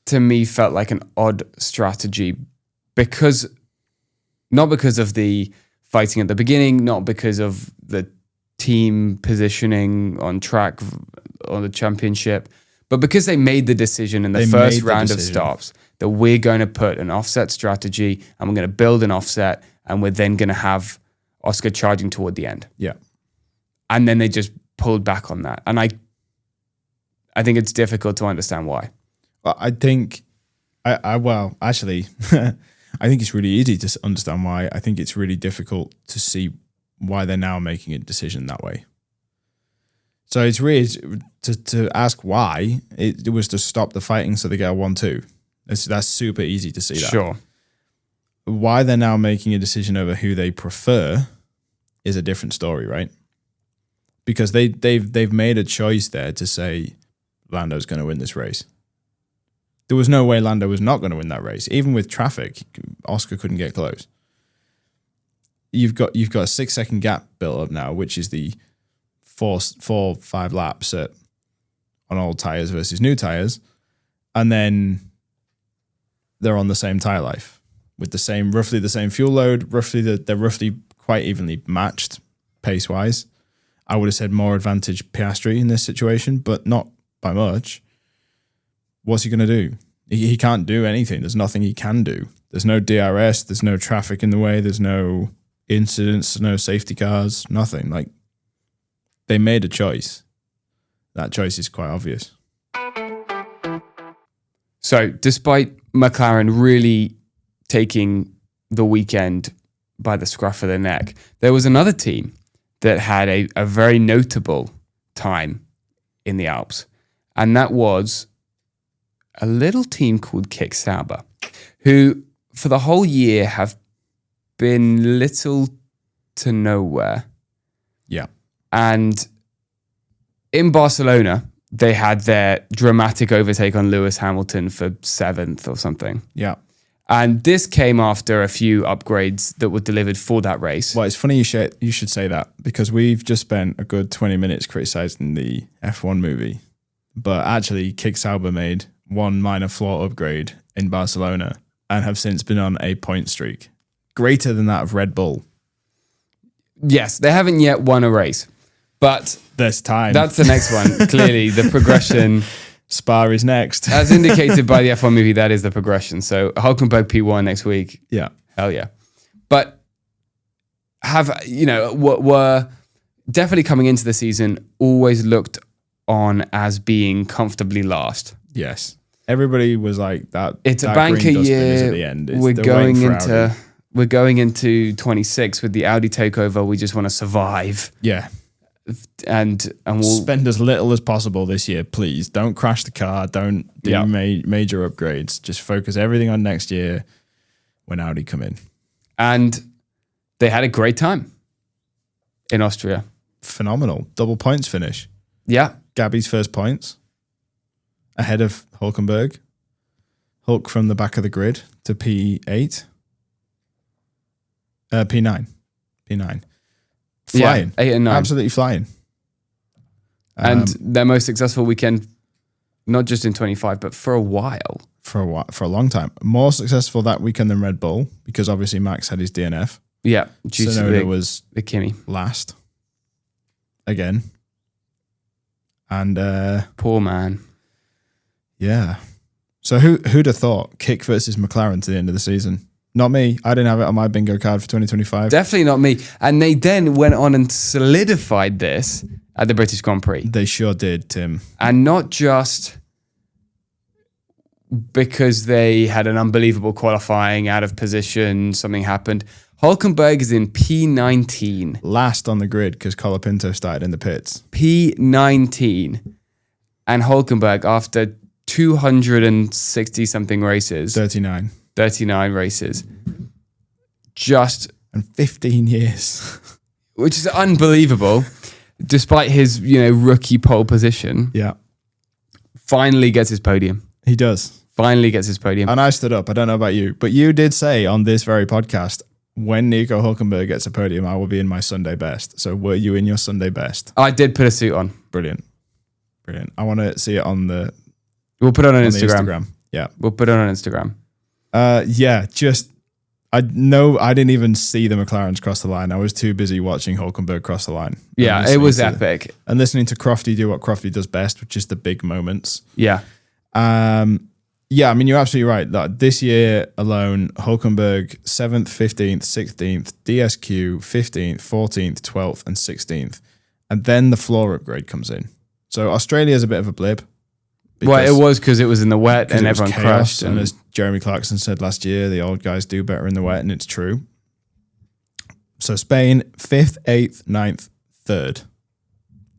Speaker 2: to me felt like an odd strategy because, not because of the fighting at the beginning, not because of the team positioning on track on the championship, but because they made the decision in the first round of stops that we're going to put an offset strategy and we're going to build an offset and we're then going to have Oscar charging toward the end.
Speaker 1: Yeah.
Speaker 2: And then they just pulled back on that. And I think it's difficult to understand why.
Speaker 1: Well, I think, actually, I think it's really easy to understand why. I think it's really difficult to see why they're now making a decision that way. So it's really, to ask why, it was to stop the fighting so they get a 1-2. That's super easy to see that.
Speaker 2: Sure.
Speaker 1: Why they're now making a decision over who they prefer is a different story, right? Because they've made a choice there to say Lando's going to win this race. There was no way Lando was not going to win that race. Even with traffic, Oscar couldn't get close. You've got a 6-second gap built up now, which is the 4-5 laps on old tires versus new tires, and then they're on the same tire life with roughly the same fuel load. They're roughly quite evenly matched pace wise. I would have said more advantage Piastri in this situation, but not by much. What's he going to do? He can't do anything. There's nothing he can do. There's no DRS. There's no traffic in the way. There's no incidents, no safety cars, nothing. Like, they made a choice. That choice is quite obvious.
Speaker 2: So despite McLaren really taking the weekend by the scruff of the neck. There was another team that had a very notable time in the Alps, and that was a little team called Kick Sauber, who for the whole year have been little to nowhere.
Speaker 1: Yeah.
Speaker 2: And in Barcelona, they had their dramatic overtake on Lewis Hamilton for 7th or something.
Speaker 1: Yeah.
Speaker 2: And this came after a few upgrades that were delivered for that race.
Speaker 1: Well, it's funny you should say that, because we've just spent a good 20 minutes criticizing the F1 movie. But actually, Kick Sauber made one minor floor upgrade in Barcelona and have since been on a point streak greater than that of Red Bull.
Speaker 2: Yes, they haven't yet won a race, but
Speaker 1: There's time.
Speaker 2: that's the next one. Clearly, the progression,
Speaker 1: Spa is next.
Speaker 2: as indicated by the F1 movie, that is the progression. So Hulkenberg P1 next week.
Speaker 1: Yeah.
Speaker 2: Hell yeah. But were definitely coming into the season always looked on as being comfortably last.
Speaker 1: Yes. Everybody was like that.
Speaker 2: It's
Speaker 1: that
Speaker 2: a banker
Speaker 1: green dustbin is
Speaker 2: year.
Speaker 1: At the end.
Speaker 2: We're going into 26 with the Audi takeover. We just want to survive.
Speaker 1: Yeah.
Speaker 2: And we'll
Speaker 1: Spend as little as possible this year, please. Don't crash the car. Don't do
Speaker 2: Yeah.
Speaker 1: major upgrades. Just focus everything on next year when Audi come in.
Speaker 2: And they had a great time in Austria.
Speaker 1: Phenomenal. Double points finish.
Speaker 2: Yeah.
Speaker 1: Gabby's first points ahead of Hulkenberg. Hulk from the back of the grid to P8. P9. P9. Flying.
Speaker 2: Yeah, 8 and 9.
Speaker 1: Absolutely flying.
Speaker 2: And their most successful weekend, not just in 25, but for a while.
Speaker 1: For a long time. More successful that weekend than Red Bull, because obviously Max had his DNF.
Speaker 2: Yeah. Due to
Speaker 1: Tsunoda was
Speaker 2: the Kimi.
Speaker 1: last. Again. And
Speaker 2: Poor man.
Speaker 1: yeah. So who'd have thought Kick versus McLaren to the end of the season? Not me. I didn't have it on my bingo card for 2025.
Speaker 2: Definitely not me. And they then went on and solidified this at the British Grand Prix.
Speaker 1: They sure did, Tim.
Speaker 2: And not just because they had an unbelievable qualifying, out of position, something happened. Hulkenberg is in P19.
Speaker 1: Last on the grid because Colapinto started in the pits.
Speaker 2: P19. And Hulkenberg, after 260 something races,
Speaker 1: 39.
Speaker 2: 39 races, just,
Speaker 1: And 15 years.
Speaker 2: which is unbelievable, despite his, rookie pole position,
Speaker 1: Yeah.
Speaker 2: finally gets his podium.
Speaker 1: He does.
Speaker 2: Finally gets his podium.
Speaker 1: And I stood up. I don't know about you, but you did say on this very podcast, when Nico Hulkenberg gets a podium, I will be in my Sunday best. So were you in your Sunday best?
Speaker 2: I did put a suit on.
Speaker 1: Brilliant. Brilliant. I want to see it on the
Speaker 2: We'll put it on
Speaker 1: the
Speaker 2: Instagram.
Speaker 1: Instagram. Yeah.
Speaker 2: We'll put it on Instagram.
Speaker 1: I didn't even see the McLarens cross the line. I was too busy watching Hulkenberg cross the line.
Speaker 2: Yeah,
Speaker 1: And
Speaker 2: it was
Speaker 1: listening
Speaker 2: epic.
Speaker 1: And listening to Crofty do what Crofty does best, which is the big moments.
Speaker 2: Yeah.
Speaker 1: Yeah, I mean, you're absolutely right. That this year alone, Hulkenberg 7th, 15th, 16th, DSQ 15th, 14th, 12th, and 16th. And then the floor upgrade comes in. So Australia is a bit of a blip.
Speaker 2: Well, it was because it was in the wet and
Speaker 1: it was
Speaker 2: everyone
Speaker 1: chaos,
Speaker 2: crashed.
Speaker 1: And as Jeremy Clarkson said last year, the old guys do better in the wet, and it's true. So Spain, 5th, 8th, 9th, 3rd. The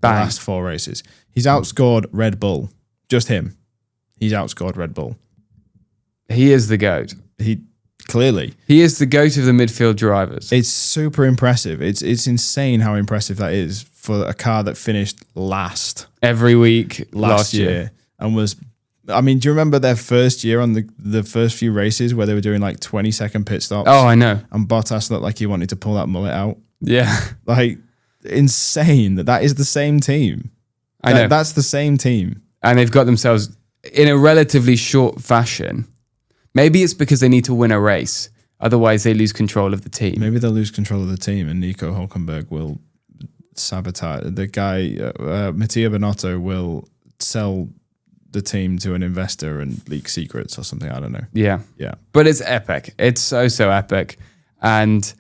Speaker 2: Bang.
Speaker 1: last 4 races. He's outscored Red Bull. Just him. He's outscored Red Bull.
Speaker 2: He is the GOAT.
Speaker 1: He clearly.
Speaker 2: He is the GOAT of the midfield drivers.
Speaker 1: It's super impressive. It's insane how impressive that is for a car that finished last
Speaker 2: Every week last year.
Speaker 1: and was. I mean, do you remember their first year on the first few races where they were doing like 20-second pit stops?
Speaker 2: Oh, I know.
Speaker 1: And Bottas looked like he wanted to pull that mullet out.
Speaker 2: Yeah.
Speaker 1: Like, insane that is the same team.
Speaker 2: I know.
Speaker 1: That's the same team.
Speaker 2: And they've got themselves in a relatively short fashion. Maybe it's because they need to win a race. Otherwise, they lose control of the team.
Speaker 1: Maybe they'll lose control of the team and Nico Hulkenberg will sabotage. The guy, Mattia Binotto, will sell the team to an investor and leak secrets or something. I don't know.
Speaker 2: Yeah.
Speaker 1: Yeah.
Speaker 2: But it's epic. It's so epic. And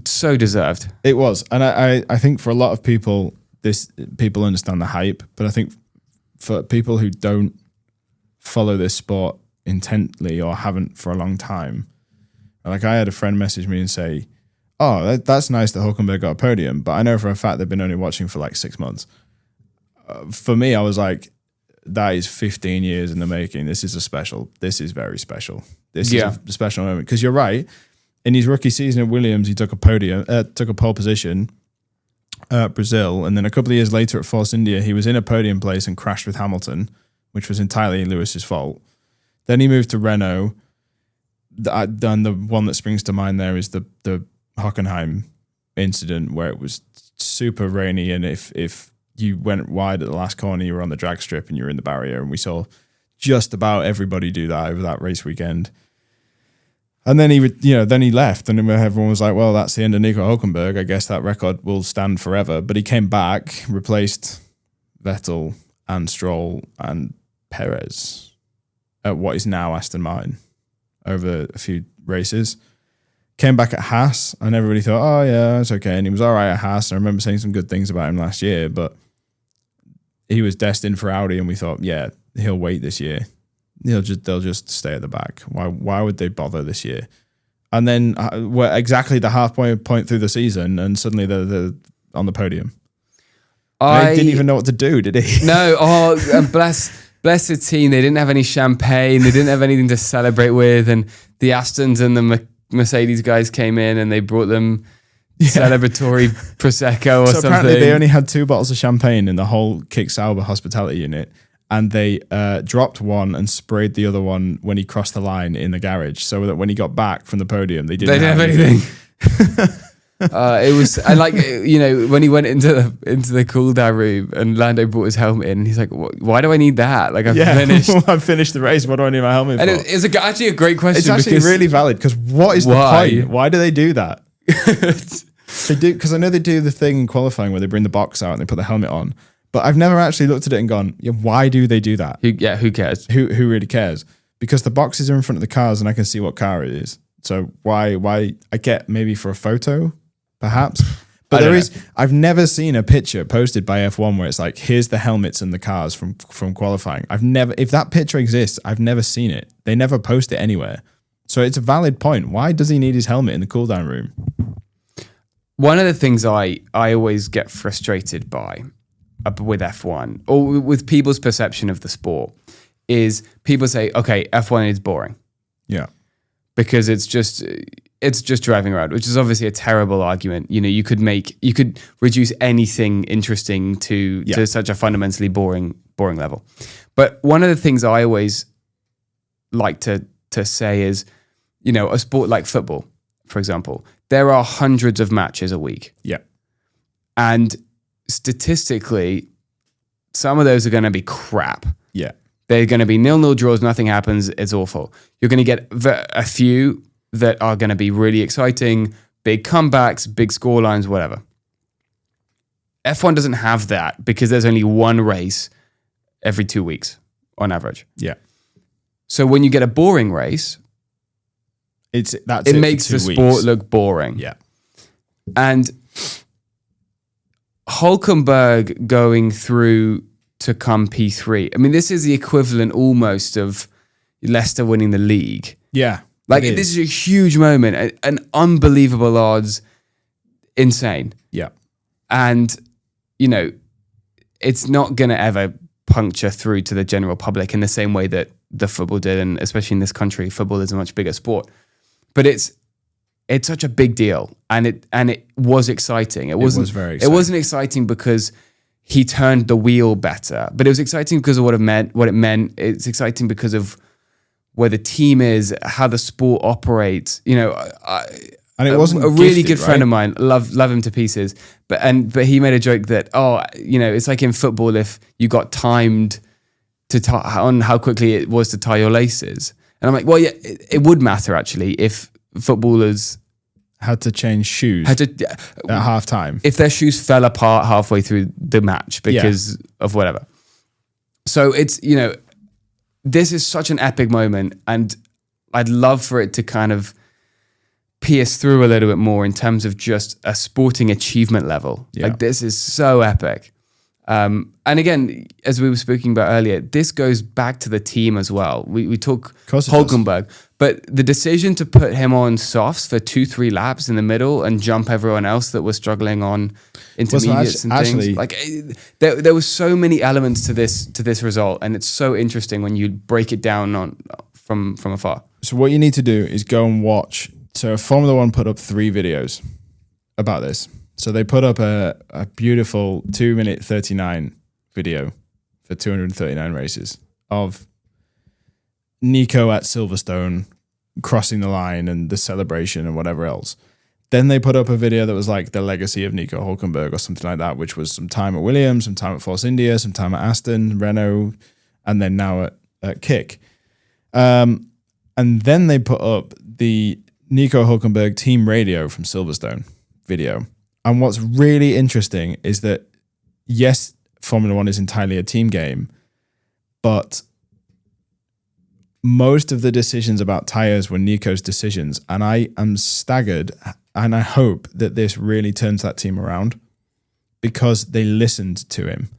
Speaker 2: so deserved.
Speaker 1: It was. And I think for a lot of people, people understand the hype. But I think for people who don't follow this sport intently or haven't for a long time, Like I had a friend message me and say, "Oh, that's nice that Hulkenberg got a podium," but I know for a fact they've been only watching for like 6 months. For me, I was like, "That is 15 years in the making. This is very special. This is a special moment." Because you're right. In his rookie season at Williams, he took a pole position at Brazil, and then a couple of years later at Force India, he was in a podium place and crashed with Hamilton, which was entirely Lewis's fault. Then he moved to Renault. Then the one that springs to mind there is the Hockenheim incident where it was super rainy, and if you went wide at the last corner, you were on the drag strip and you were in the barrier, and we saw just about everybody do that over that race weekend. And then he left, and everyone was like, "Well, that's the end of Nico Hulkenberg. I guess that record will stand forever." But he came back, replaced Vettel and Stroll and Perez at what is now Aston Martin over a few races. Came back at Haas, and everybody thought, "Oh yeah, it's okay." And he was all right at Haas. I remember saying some good things about him last year, but he was destined for Audi, and we thought, "Yeah, he'll wait this year. They'll just stay at the back. Why would they bother this year?" And then we're exactly the halfway point through the season, and suddenly they're on the podium. He didn't even know what to do, did he?
Speaker 2: No. And bless the team. They didn't have any champagne. They didn't have anything to celebrate with. And the Astons and the Mercedes guys came in and they brought them celebratory Prosecco or something.
Speaker 1: So apparently they only had 2 bottles of champagne in the whole Kick Sauber hospitality unit. And they dropped one and sprayed the other one when he crossed the line in the garage, so that when he got back from the podium, they didn't have anything.
Speaker 2: It was, I like, when he went into the cool down room and Lando brought his helmet in, and he's like, "Why do I need that? Like, I've finished.
Speaker 1: I've finished the race. What do I need my helmet
Speaker 2: and
Speaker 1: for?"
Speaker 2: It's actually a great question.
Speaker 1: It's actually really valid, because what is the point? Why do they do that? They do, because I know they do the thing in qualifying where they bring the box out and they put the helmet on. But I've never actually looked at it and gone, why do they do that?
Speaker 2: Who cares?
Speaker 1: Who really cares? Because the boxes are in front of the cars and I can see what car it is. So why I get maybe for a photo, perhaps. But I've never seen a picture posted by F1 where it's like, here's the helmets and the cars from qualifying. If that picture exists, I've never seen it. They never post it anywhere. So it's a valid point. Why does he need his helmet in the cool down room?
Speaker 2: One of the things I always get frustrated by with F1 or with people's perception of the sport is people say, okay, F1 is boring.
Speaker 1: Yeah. Because
Speaker 2: it's just driving around, which is obviously a terrible argument. You could reduce anything interesting to such a fundamentally boring level. But one of the things I always like to say is, a sport like football, for example, there are hundreds of matches a week.
Speaker 1: Yeah.
Speaker 2: And statistically, some of those are going to be crap.
Speaker 1: Yeah.
Speaker 2: They're going to be 0-0 draws, nothing happens, it's awful. You're going to get a few that are going to be really exciting, big comebacks, big scorelines, whatever. F1 doesn't have that because there's only one race every 2 weeks on average.
Speaker 1: Yeah.
Speaker 2: So when you get a boring race, it makes the sport look boring.
Speaker 1: Yeah.
Speaker 2: And Hulkenberg going through to come P3. I mean, this is the equivalent almost of Leicester winning the league.
Speaker 1: Yeah.
Speaker 2: Like, this is a huge moment, an unbelievable odds, insane.
Speaker 1: Yeah.
Speaker 2: And, it's not going to ever puncture through to the general public in the same way that the football did, and especially in this country, football is a much bigger sport. But it's such a big deal, and it was exciting. It was very exciting. It wasn't exciting because he turned the wheel better, but it was exciting because of what it meant. It's exciting because of where the team is, how the sport operates. And
Speaker 1: it wasn't
Speaker 2: a really good friend of mine. Love him to pieces. But he made a joke that it's like in football if you got timed on how quickly it was to tie your laces. And I'm like, well, yeah, it would matter actually if footballers
Speaker 1: had to change shoes at half time.
Speaker 2: If their shoes fell apart halfway through the match because of whatever. So it's, this is such an epic moment, and I'd love for it to kind of pierce through a little bit more in terms of just a sporting achievement level.
Speaker 1: Yeah.
Speaker 2: Like, this is so epic. And again, as we were speaking about earlier, this goes back to the team as well. We talk Hulkenberg, but the decision to put him on softs for 2-3 laps in the middle and jump everyone else that was struggling on intermediates and things. Like there was so many elements to this result, and it's so interesting when you break it down from afar.
Speaker 1: So what you need to do is go and watch. So Formula One put up 3 videos about this. So they put up a beautiful 2-minute 39 video for 239 races of Nico at Silverstone crossing the line and the celebration and whatever else. Then they put up a video that was like the legacy of Nico Hulkenberg or something like that, which was some time at Williams, some time at Force India, some time at Aston, Renault, and then now at Kick. And then they put up the Nico Hulkenberg team radio from Silverstone video. And what's really interesting is that, yes, Formula One is entirely a team game, but most of the decisions about tires were Nico's decisions. And I am staggered, and I hope that this really turns that team around, because they listened to him.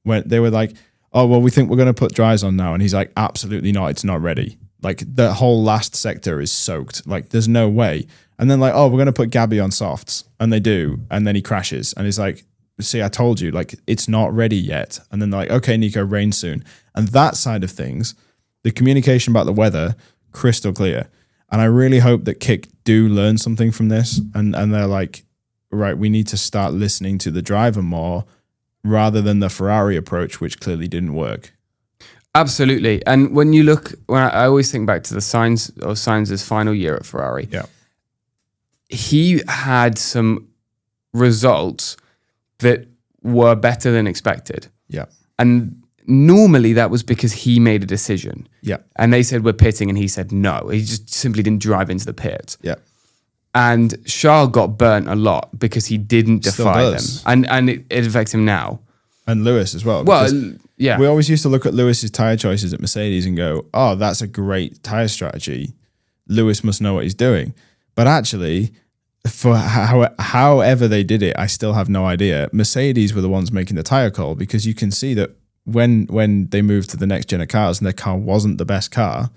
Speaker 1: When they were like, oh, well, we think we're going to put dries on now. And he's like, absolutely not. It's not ready. Like, the whole last sector is soaked. Like, there's no way. And then like, oh, we're going to put Gabby on softs. And they do. And then he crashes. And he's like, see, I told you, like, it's not ready yet. And then they're like, okay, Nico, rain soon. And that side of things, the communication about the weather, crystal clear. And I really hope that Kick do learn something from this. And they're like, right, we need to start listening to the driver more rather than the Ferrari approach, which clearly didn't work.
Speaker 2: Absolutely. And when you look, I always think back to the Sainz's final year at Ferrari.
Speaker 1: Yeah.
Speaker 2: He had some results that were better than expected.
Speaker 1: Yeah.
Speaker 2: And normally that was because he made a decision.
Speaker 1: Yeah.
Speaker 2: And they said, we're pitting. And he said, no. He just simply didn't drive into the pit.
Speaker 1: Yeah.
Speaker 2: And Charles got burnt a lot because he didn't defy them. And it affects him now.
Speaker 1: And Lewis as well.
Speaker 2: Well, yeah.
Speaker 1: We always used to look at Lewis's tyre choices at Mercedes and go, oh, that's a great tyre strategy. Lewis must know what he's doing. But actually, for however they did it, I still have no idea. Mercedes were the ones making the tyre call, because you can see that when they moved to the next gen of cars and their car wasn't the best car,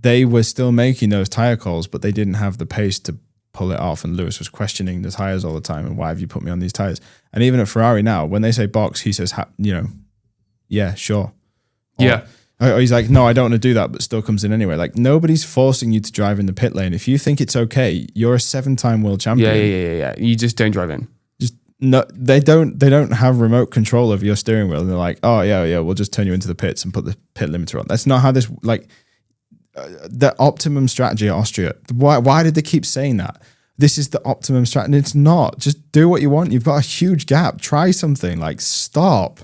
Speaker 1: they were still making those tyre calls, but they didn't have the pace to pull it off. And Lewis was questioning the tyres all the time. And why have you put me on these tyres? And even at Ferrari now, when they say box, he says, yeah, sure. Or he's like, no, I don't want to do that, but still comes in anyway. Like, nobody's forcing you to drive in the pit lane. If you think it's okay, you're a 7-time world champion.
Speaker 2: Yeah. You just don't drive in.
Speaker 1: No, they don't have remote control of your steering wheel. And they're like, oh yeah, we'll just turn you into the pits and put the pit limiter on. That's not how this, like, the optimum strategy at Austria. Why did they keep saying that? This is the optimum strategy. It's not. Just do what you want. You've got a huge gap. Try something. Like, stop.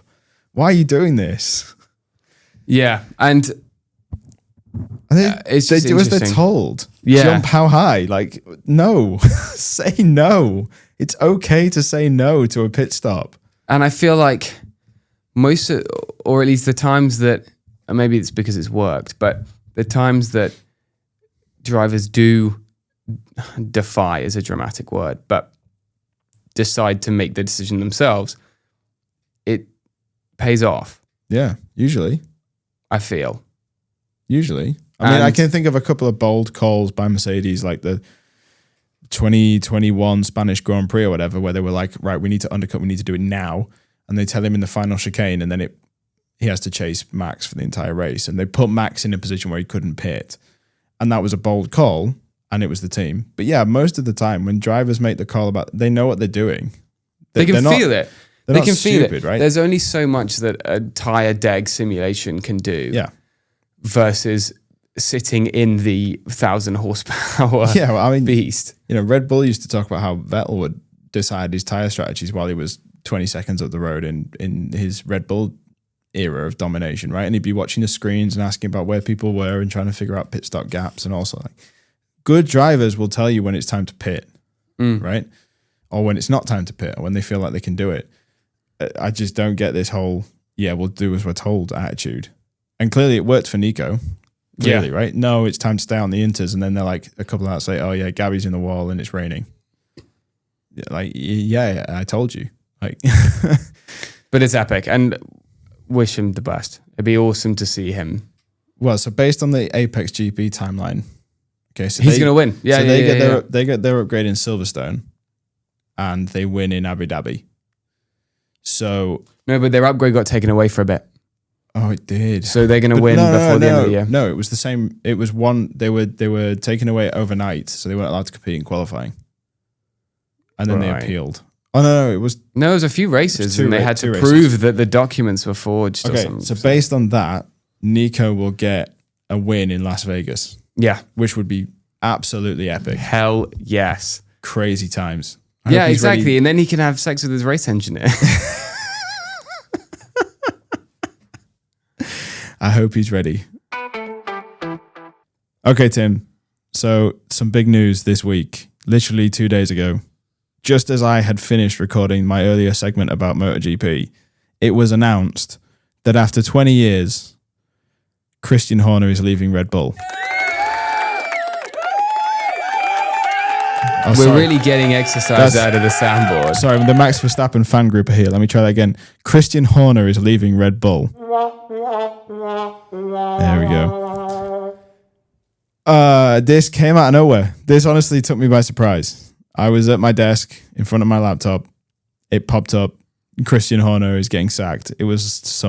Speaker 1: Why are you doing this?
Speaker 2: Yeah, and
Speaker 1: they do as they're told.
Speaker 2: Yeah.
Speaker 1: Jump how high? Like, no. Say no. It's okay to say no to a pit stop.
Speaker 2: And I feel like most, or at least the times that, and maybe it's because it's worked, but the times that drivers do defy is a dramatic word, but decide to make the decision themselves, it pays off.
Speaker 1: Yeah, usually.
Speaker 2: I feel.
Speaker 1: Usually. I mean, I can think of a couple of bold calls by Mercedes, like the 2021 Spanish Grand Prix or whatever, where they were like, right, we need to undercut, we need to do it now. And they tell him in the final chicane, and then he has to chase Max for the entire race. And they put Max in a position where he couldn't pit. And that was a bold call, and it was the team. But yeah, most of the time when drivers make the call they know what they're doing.
Speaker 2: They can feel it.
Speaker 1: They can feel it, right?
Speaker 2: There's only so much that a tire deg simulation can do.
Speaker 1: Yeah.
Speaker 2: Versus sitting in the 1,000 horsepower beast.
Speaker 1: You know, Red Bull used to talk about how Vettel would decide his tire strategies while he was 20 seconds up the road in his Red Bull era of domination, right? And he'd be watching the screens and asking about where people were and trying to figure out pit stop gaps. And also, like, good drivers will tell you when it's time to pit, right? Or when it's not time to pit, or when they feel like they can do it. I just don't get this whole, we'll do as we're told attitude. And clearly it worked for Nico. Clearly, right? No, it's time to stay on the inters. And then they're like, a couple of hours later, oh yeah, Gabby's in the wall and it's raining. Like, yeah, I told you. Like,
Speaker 2: But it's epic, and wish him the best. It'd be awesome to see him.
Speaker 1: Well, so based on the Apex GP timeline, okay, so
Speaker 2: he's going to win. Yeah,
Speaker 1: so
Speaker 2: yeah,
Speaker 1: they get their upgrade in Silverstone, and they win in Abu Dhabi. So
Speaker 2: no, but their upgrade got taken away for a bit.
Speaker 1: Oh, it did.
Speaker 2: So they're going to win before the end of the year.
Speaker 1: No, it was the same. It was one. They were taken away overnight, so they weren't allowed to compete in qualifying. And then they appealed. Oh no, it was
Speaker 2: a few races, and they had to prove that the documents were forged.
Speaker 1: Okay, so based on that, Nico will get a win in Las Vegas.
Speaker 2: Yeah,
Speaker 1: which would be absolutely epic.
Speaker 2: Hell yes,
Speaker 1: crazy times.
Speaker 2: Yeah, exactly, and then he can have sex with his race engineer.
Speaker 1: I hope he's ready. Okay, Tim. So some big news this week, literally 2 days ago. Just as I had finished recording my earlier segment about MotoGP, it was announced that after 20 years, Christian Horner is leaving Red Bull.
Speaker 2: We're really getting exercise out of the soundboard.
Speaker 1: Sorry, the Max Verstappen fan group are here. Let me try that again. Christian Horner is leaving Red Bull. There we go. This came out of nowhere. This honestly took me by surprise. I was at my desk in front of my laptop. It popped up. Christian Horner is getting sacked. It was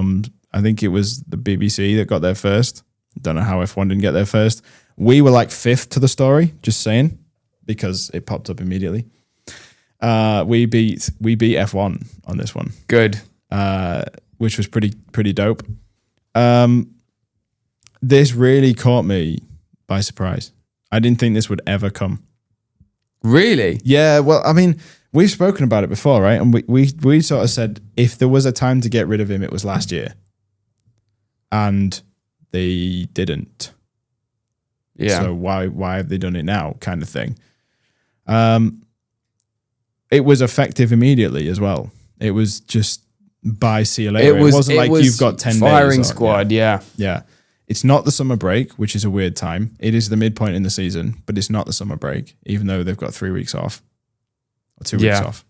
Speaker 1: I think it was the BBC that got there first. Don't know how F1 didn't get there first. We were like fifth to the story, just saying, because it popped up immediately. We beat F1 on this one.
Speaker 2: Good.
Speaker 1: Which was pretty dope. This really caught me by surprise. I didn't think this would ever come.
Speaker 2: Really?
Speaker 1: Yeah, well, I mean, we've spoken about it before, right? And we sort of said if there was a time to get rid of him, it was last year. And they didn't.
Speaker 2: Yeah.
Speaker 1: So why have they done it now, kind of thing? It was effective immediately as well. It was just bye, see you later. It wasn't like you've got 10 days.
Speaker 2: Firing squad, yeah.
Speaker 1: Yeah. It's not the summer break, which is a weird time. It is the midpoint in the season, but it's not the summer break, even though they've got 3 weeks off. Or 2 weeks off.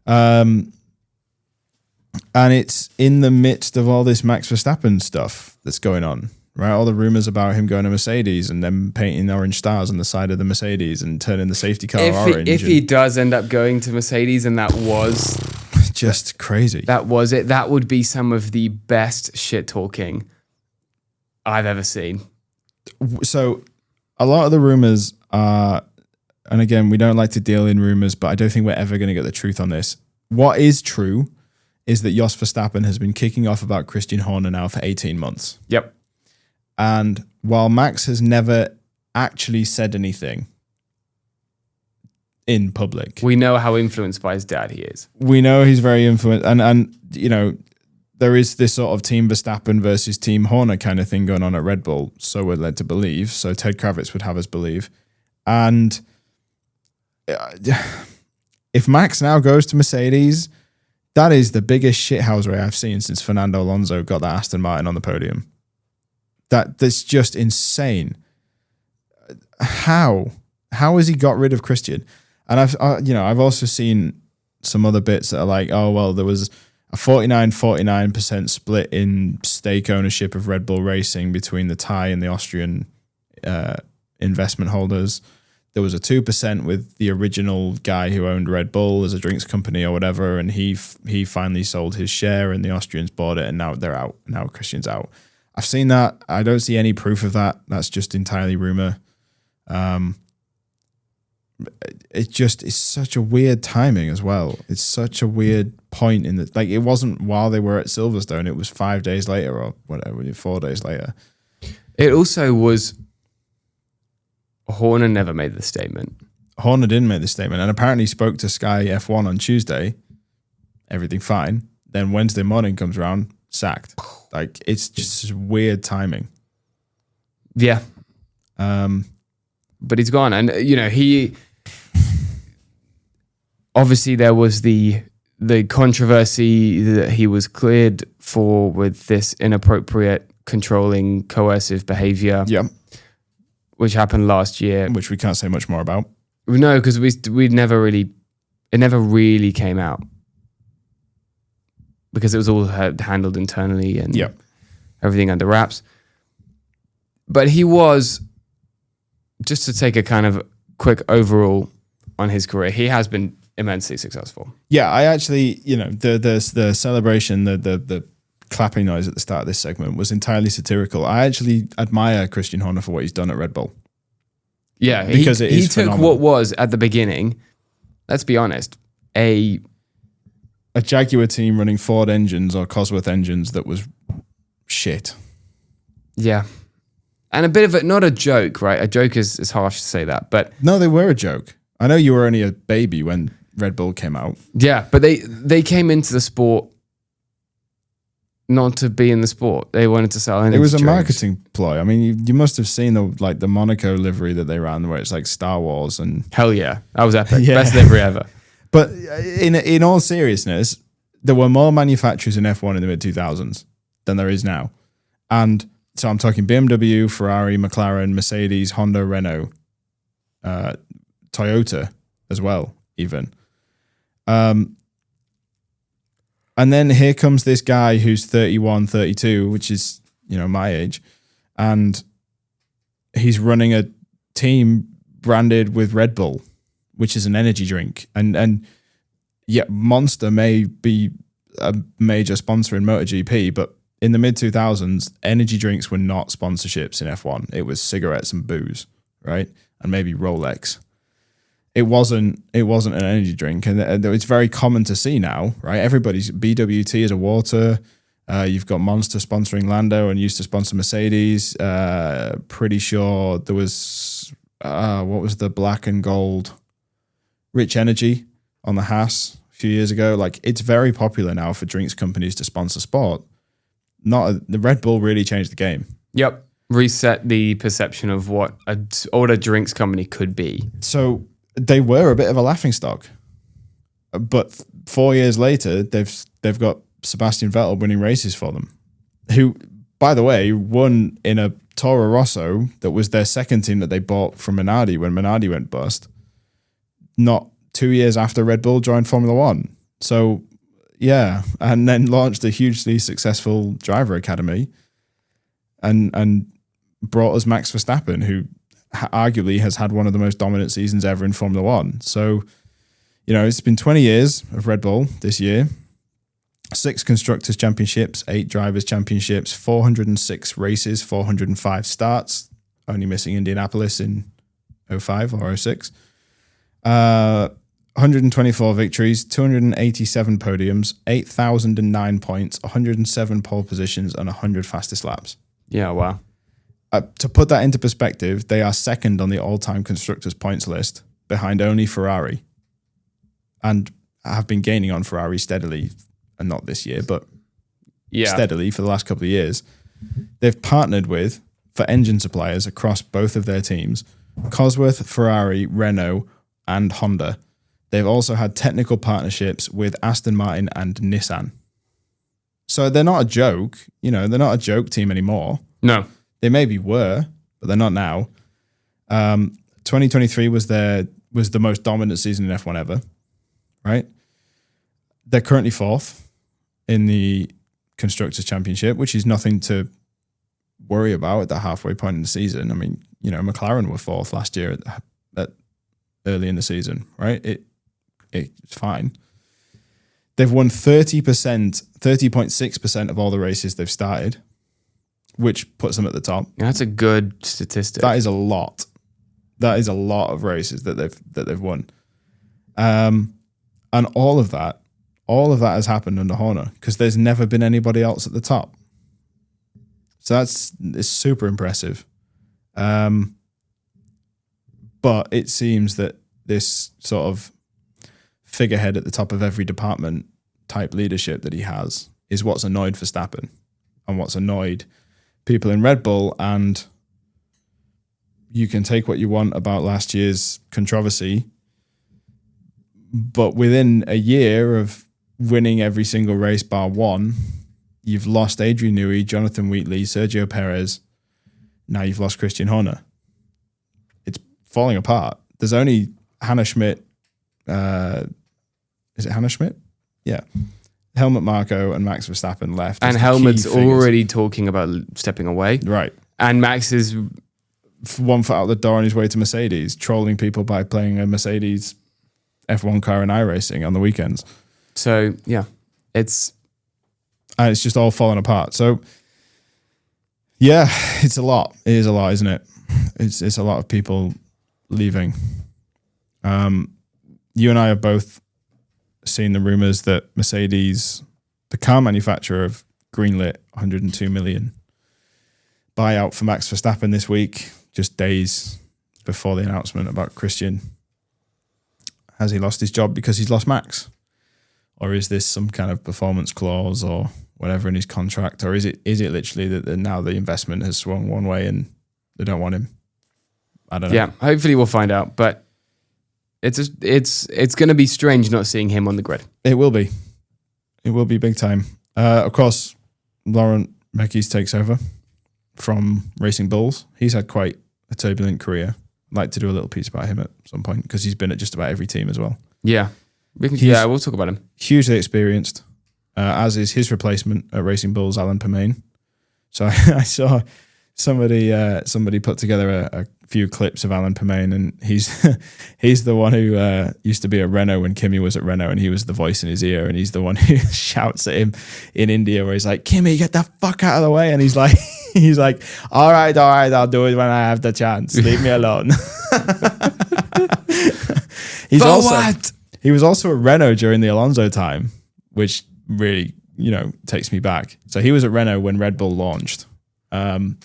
Speaker 1: And it's in the midst of all this Max Verstappen stuff that's going on, right? All the rumors about him going to Mercedes and them painting orange stars on the side of the Mercedes and turning the safety car orange.
Speaker 2: If he does end up going to Mercedes, and that was...
Speaker 1: just crazy.
Speaker 2: That was it. That would be some of the best shit talking I've ever seen.
Speaker 1: So a lot of the rumors are, and again, we don't like to deal in rumors, but I don't think we're ever going to get the truth on this. What is true is that Jos Verstappen has been kicking off about Christian Horner now for 18 months.
Speaker 2: Yep.
Speaker 1: And while Max has never actually said anything in public,
Speaker 2: we know how influenced by his dad he is.
Speaker 1: We know he's very influenced, and you know, there is this sort of Team Verstappen versus Team Horner kind of thing going on at Red Bull, so we're led to believe. So Ted Kravitz would have us believe. And if Max now goes to Mercedes, that is the biggest shithousery I've seen since Fernando Alonso got that Aston Martin on the podium. That's just insane. How has he got rid of Christian? And I've also seen some other bits that are like, oh, well, there was a 49% split in stake ownership of Red Bull Racing between the Thai and the Austrian investment holders. There was a 2% with the original guy who owned Red Bull as a drinks company or whatever, and he finally sold his share and the Austrians bought it, and now they're out. Now Christian's out. I've seen that. I don't see any proof of that. That's just entirely rumor. It's such a weird timing as well. It's such a weird point in the, like, it wasn't while they were at Silverstone, it was 5 days later or whatever, 4 days later.
Speaker 2: It also was, Horner never made the statement.
Speaker 1: Horner didn't make the statement, and apparently spoke to Sky F1 on Tuesday. Everything fine. Then Wednesday morning comes around, sacked. Like, it's just weird timing.
Speaker 2: Yeah. But he's gone, and you know, he obviously there was the controversy that he was cleared for with this inappropriate, controlling, coercive behavior.
Speaker 1: Yeah.
Speaker 2: Which happened last year.
Speaker 1: Which we can't say much more about.
Speaker 2: No, because it never really came out. because it was all handled internally and
Speaker 1: Yep.
Speaker 2: everything under wraps. But he was, just to take a kind of quick overall on his career, he has been immensely successful.
Speaker 1: Yeah, I actually, the celebration, the clapping noise at the start of this segment was entirely satirical. I actually admire Christian Horner for what he's done at Red Bull.
Speaker 2: Yeah,
Speaker 1: because
Speaker 2: he took
Speaker 1: phenomenal.
Speaker 2: what was at the beginning, let's be honest, a
Speaker 1: Jaguar team running Ford engines or Cosworth engines that was shit.
Speaker 2: Yeah. And a bit of not a joke, right? A joke is harsh to say that, but
Speaker 1: No, they were a joke. I know you were only a baby when Red Bull came out.
Speaker 2: yeah, but they came into the sport not to be in the sport. They wanted to sell energy
Speaker 1: It was a
Speaker 2: drinks.
Speaker 1: marketing ploy. I mean, you must have seen the Monaco livery that they ran, where it's like Star Wars and.
Speaker 2: Hell yeah. That was epic.
Speaker 1: Yeah.
Speaker 2: Best livery ever.
Speaker 1: But in all seriousness, there were more manufacturers in F1 in the mid 2000s than there is now, and so I'm talking BMW, Ferrari, McLaren, Mercedes, Honda, Renault, Toyota as well, even. And then here comes this guy who's 31, 32, which is, my age. And he's running a team branded with Red Bull, which is an energy drink. And yet Monster may be a major sponsor in MotoGP, but in the mid 2000s, energy drinks were not sponsorships in F1. It was cigarettes and booze, right? And maybe Rolex. It wasn't an energy drink, and it's very common to see now, right? Everybody's BWT is a water. You've got Monster sponsoring Lando and used to sponsor Mercedes. Pretty sure there was what was the black and gold Rich Energy on the Haas a few years ago. Like, it's very popular now for drinks companies to sponsor sport. The Red Bull really changed the game.
Speaker 2: Yep. Reset the perception of what an older drinks company could be.
Speaker 1: So they were a bit of a laughingstock, but 4 years later, they've got Sebastian Vettel winning races for them, who, by the way, won in a Toro Rosso that was their second team that they bought from Minardi when Minardi went bust, not 2 years after Red Bull joined Formula One. So, yeah, and then launched a hugely successful driver academy and brought us Max Verstappen, who arguably has had one of the most dominant seasons ever in Formula One. So, it's been 20 years of Red Bull this year, 6 Constructors' Championships, 8 Drivers' Championships, 406 races, 405 starts, only missing Indianapolis in 05 or 06. 124 victories, 287 podiums, 8,009 points, 107 pole positions, and 100 fastest laps.
Speaker 2: Yeah, wow.
Speaker 1: To put that into perspective, they are second on the all-time constructors' points list, behind only Ferrari, and have been gaining on Ferrari steadily, and not this year, but steadily for the last couple of years. They've partnered with, for engine suppliers across both of their teams, Cosworth, Ferrari, Renault, and Honda. They've also had technical partnerships with Aston Martin and Nissan. So they're not a joke. They're not a joke team anymore.
Speaker 2: No.
Speaker 1: They maybe were, but they're not now. 2023 was the most dominant season in F1 ever, right? They're currently 4th in the Constructors' Championship, which is nothing to worry about at the halfway point in the season. I mean, McLaren were 4th last year at early in the season, right? It's fine. They've won 30.6% of all the races they've started, which puts them at the top.
Speaker 2: That's a good statistic.
Speaker 1: That is a lot. That is a lot of races that they've won. And all of that has happened under Horner because there's never been anybody else at the top. So it's super impressive. But it seems that this sort of figurehead at the top of every department type leadership that he has is what's annoyed Verstappen and what's annoyed people in Red Bull. And you can take what you want about last year's controversy, but within a year of winning every single race bar one, you've lost Adrian Newey, Jonathan Wheatley, Sergio Perez. Now you've lost Christian Horner. It's falling apart. There's only Hannah Schmidt. Is it Hannah Schmidt? Yeah. Helmut Marko and Max Verstappen left.
Speaker 2: And Helmut's already talking about stepping away.
Speaker 1: Right.
Speaker 2: And Max is
Speaker 1: 1 foot out the door on his way to Mercedes, trolling people by playing a Mercedes F1 car in iRacing on the weekends.
Speaker 2: So, yeah, it's
Speaker 1: just all falling apart. So, yeah, it's a lot. It is a lot, isn't it? It's a lot of people leaving. You and I have both seen the rumors that Mercedes, the car manufacturer, have greenlit 102 million buyout for Max Verstappen this week, just days before the announcement about Christian. Has he lost his job because he's lost Max? Or is this some kind of performance clause or whatever in his contract? Or is it literally that now the investment has swung one way and they don't want him? I don't know.
Speaker 2: Yeah, hopefully we'll find out. But it's going to be strange not seeing him on the grid.
Speaker 1: It will be. It will be big time. Of course, Laurent Mekies takes over from Racing Bulls. He's had quite a turbulent career. I'd like to do a little piece about him at some point because he's been at just about every team as well.
Speaker 2: Yeah. We'll talk about him.
Speaker 1: Hugely experienced, as is his replacement at Racing Bulls, Alan Permain. So I saw somebody put together a few clips of Alan Permain, and he's the one who used to be at Renault when Kimi was at Renault, and he was the voice in his ear, and he's the one who shouts at him in India where he's like, "Kimi, get the fuck out of the way," and he's like, all right, I'll do it when I have the chance. Leave me alone. He was also at Renault during the Alonso time, which really, takes me back. So he was at Renault when Red Bull launched. And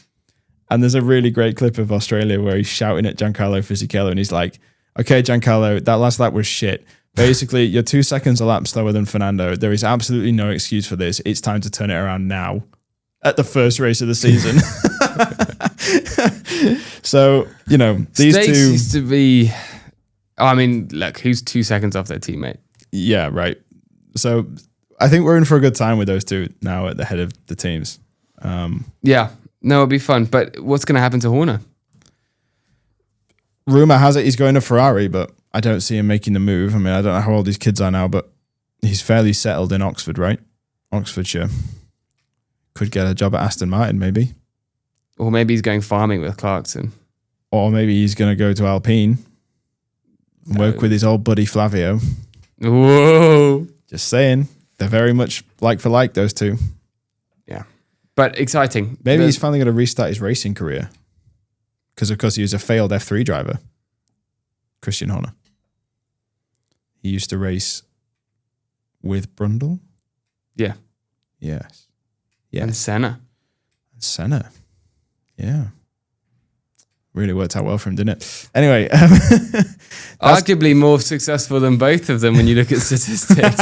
Speaker 1: there's a really great clip of Australia where he's shouting at Giancarlo Fisichella and he's like, "Okay, Giancarlo, that last lap was shit. Basically, you're 2 seconds a lap slower than Fernando. There is absolutely no excuse for this. It's time to turn it around now at the first race of the season." So, these
Speaker 2: Stakes
Speaker 1: two
Speaker 2: used to be... I mean, look, who's 2 seconds off their teammate?
Speaker 1: Yeah, right. So I think we're in for a good time with those two now at the head of the teams.
Speaker 2: Yeah. No, it'll be fun. But what's going to happen to Horner?
Speaker 1: Rumor has it he's going to Ferrari, but I don't see him making the move. I mean, I don't know how old his kids are now, but he's fairly settled in Oxford, right? Oxfordshire. Could get a job at Aston Martin, maybe.
Speaker 2: Or maybe he's going farming with Clarkson.
Speaker 1: Or maybe he's going to go to Alpine and work with his old buddy Flavio.
Speaker 2: Whoa.
Speaker 1: Just saying. They're very much like for like, those two.
Speaker 2: Yeah. But exciting.
Speaker 1: Maybe he's finally going to restart his racing career. Because, of course, he was a failed F3 driver. Christian Horner. He used to race with Brundle.
Speaker 2: Yeah.
Speaker 1: Yes.
Speaker 2: And Senna.
Speaker 1: Yeah. Really worked out well for him, didn't it? Anyway.
Speaker 2: Arguably more successful than both of them when you look at statistics.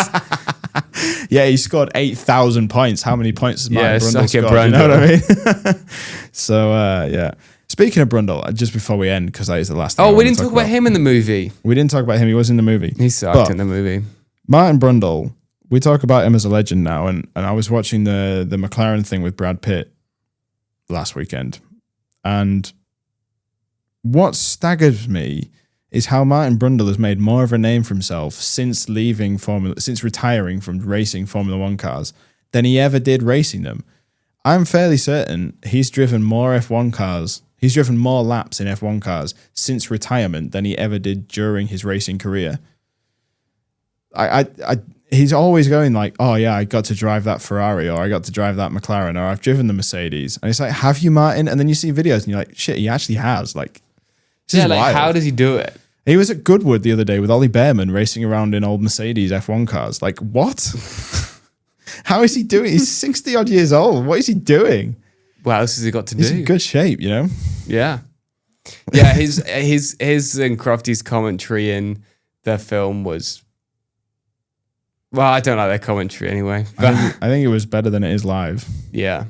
Speaker 1: Yeah, he scored 8,000 points. How many points has Martin Brundle scored?
Speaker 2: Brundle.
Speaker 1: You know what I mean? So, yeah. Speaking of Brundle, just before we end, because that is the last thing.
Speaker 2: Oh, we didn't talk about him in the movie.
Speaker 1: We didn't talk about him. He was in the movie.
Speaker 2: He sucked in the movie.
Speaker 1: Martin Brundle, we talk about him as a legend now, and I was watching the McLaren thing with Brad Pitt last weekend, and what staggers me is how Martin Brundle has made more of a name for himself since retiring from racing Formula One cars than he ever did racing them. I'm fairly certain he's driven more F1 cars. He's driven more laps in F1 cars since retirement than he ever did during his racing career. He's always going like, "Oh yeah, I got to drive that Ferrari, or I got to drive that McLaren, or I've driven the Mercedes." And it's like, "Have you, Martin?" And then you see videos and you're like, "Shit, he actually has." Like,
Speaker 2: yeah, like wild. How does he do it?
Speaker 1: He was at Goodwood the other day with Ollie Behrman racing around in old Mercedes F1 cars. Like, what? How is he doing? He's 60 odd years old. What is he doing?
Speaker 2: What else has he got to do?
Speaker 1: He's in good shape,
Speaker 2: Yeah. Yeah, his and Crofty's commentary in the film was... Well, I don't like their commentary anyway.
Speaker 1: I think it was better than it is live.
Speaker 2: Yeah.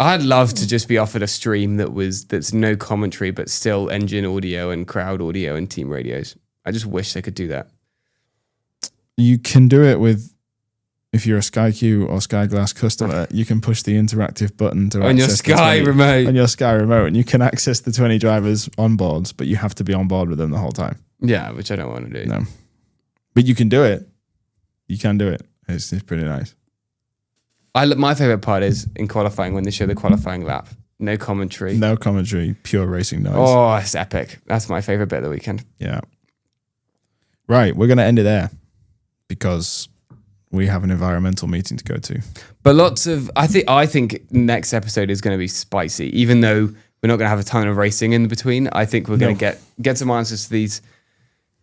Speaker 2: I'd love to just be offered a stream that's no commentary, but still engine audio and crowd audio and team radios. I just wish they could do that.
Speaker 1: You can do it with, if you're a Sky Q or Sky Glass customer, you can push the interactive button to
Speaker 2: on your Sky remote.
Speaker 1: On your Sky remote, and you can access the 20 drivers on boards, but you have to be on board with them the whole time.
Speaker 2: Yeah, which I don't want to do.
Speaker 1: No. But you can do it. You can do it. It's pretty nice.
Speaker 2: My favorite part is in qualifying when they show the qualifying lap. No commentary.
Speaker 1: No commentary, pure racing noise.
Speaker 2: Oh, it's epic. That's my favorite bit of the weekend.
Speaker 1: Yeah. Right, we're going to end it there because we have an environmental meeting to go to.
Speaker 2: But lots of, I think next episode is going to be spicy, even though we're not going to have a ton of racing in between. I think we're going to get some answers to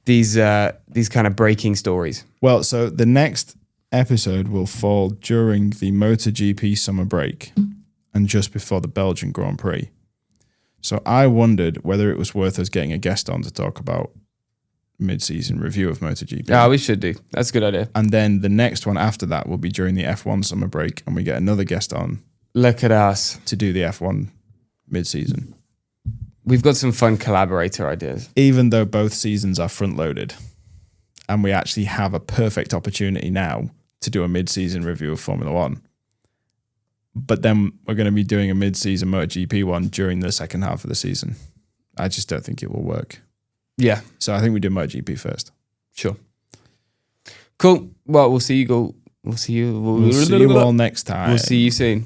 Speaker 2: these kind of breaking stories.
Speaker 1: Well, so the next episode will fall during the MotoGP summer break and just before the Belgian Grand Prix. So I wondered whether it was worth us getting a guest on to talk about mid-season review of MotoGP.
Speaker 2: Yeah, we should do. That's a good idea.
Speaker 1: And then the next one after that will be during the F1 summer break, and we get another guest on.
Speaker 2: Look at us.
Speaker 1: To do the F1 mid-season.
Speaker 2: We've got some fun collaborator ideas.
Speaker 1: Even though both seasons are front-loaded, and we actually have a perfect opportunity now to do a mid-season review of Formula One. But then we're going to be doing a mid-season MotoGP one during the second half of the season. I just don't think it will work.
Speaker 2: Yeah.
Speaker 1: So I think we do MotoGP first.
Speaker 2: Sure. Cool. Well, we'll see you
Speaker 1: all next time.
Speaker 2: We'll see you soon.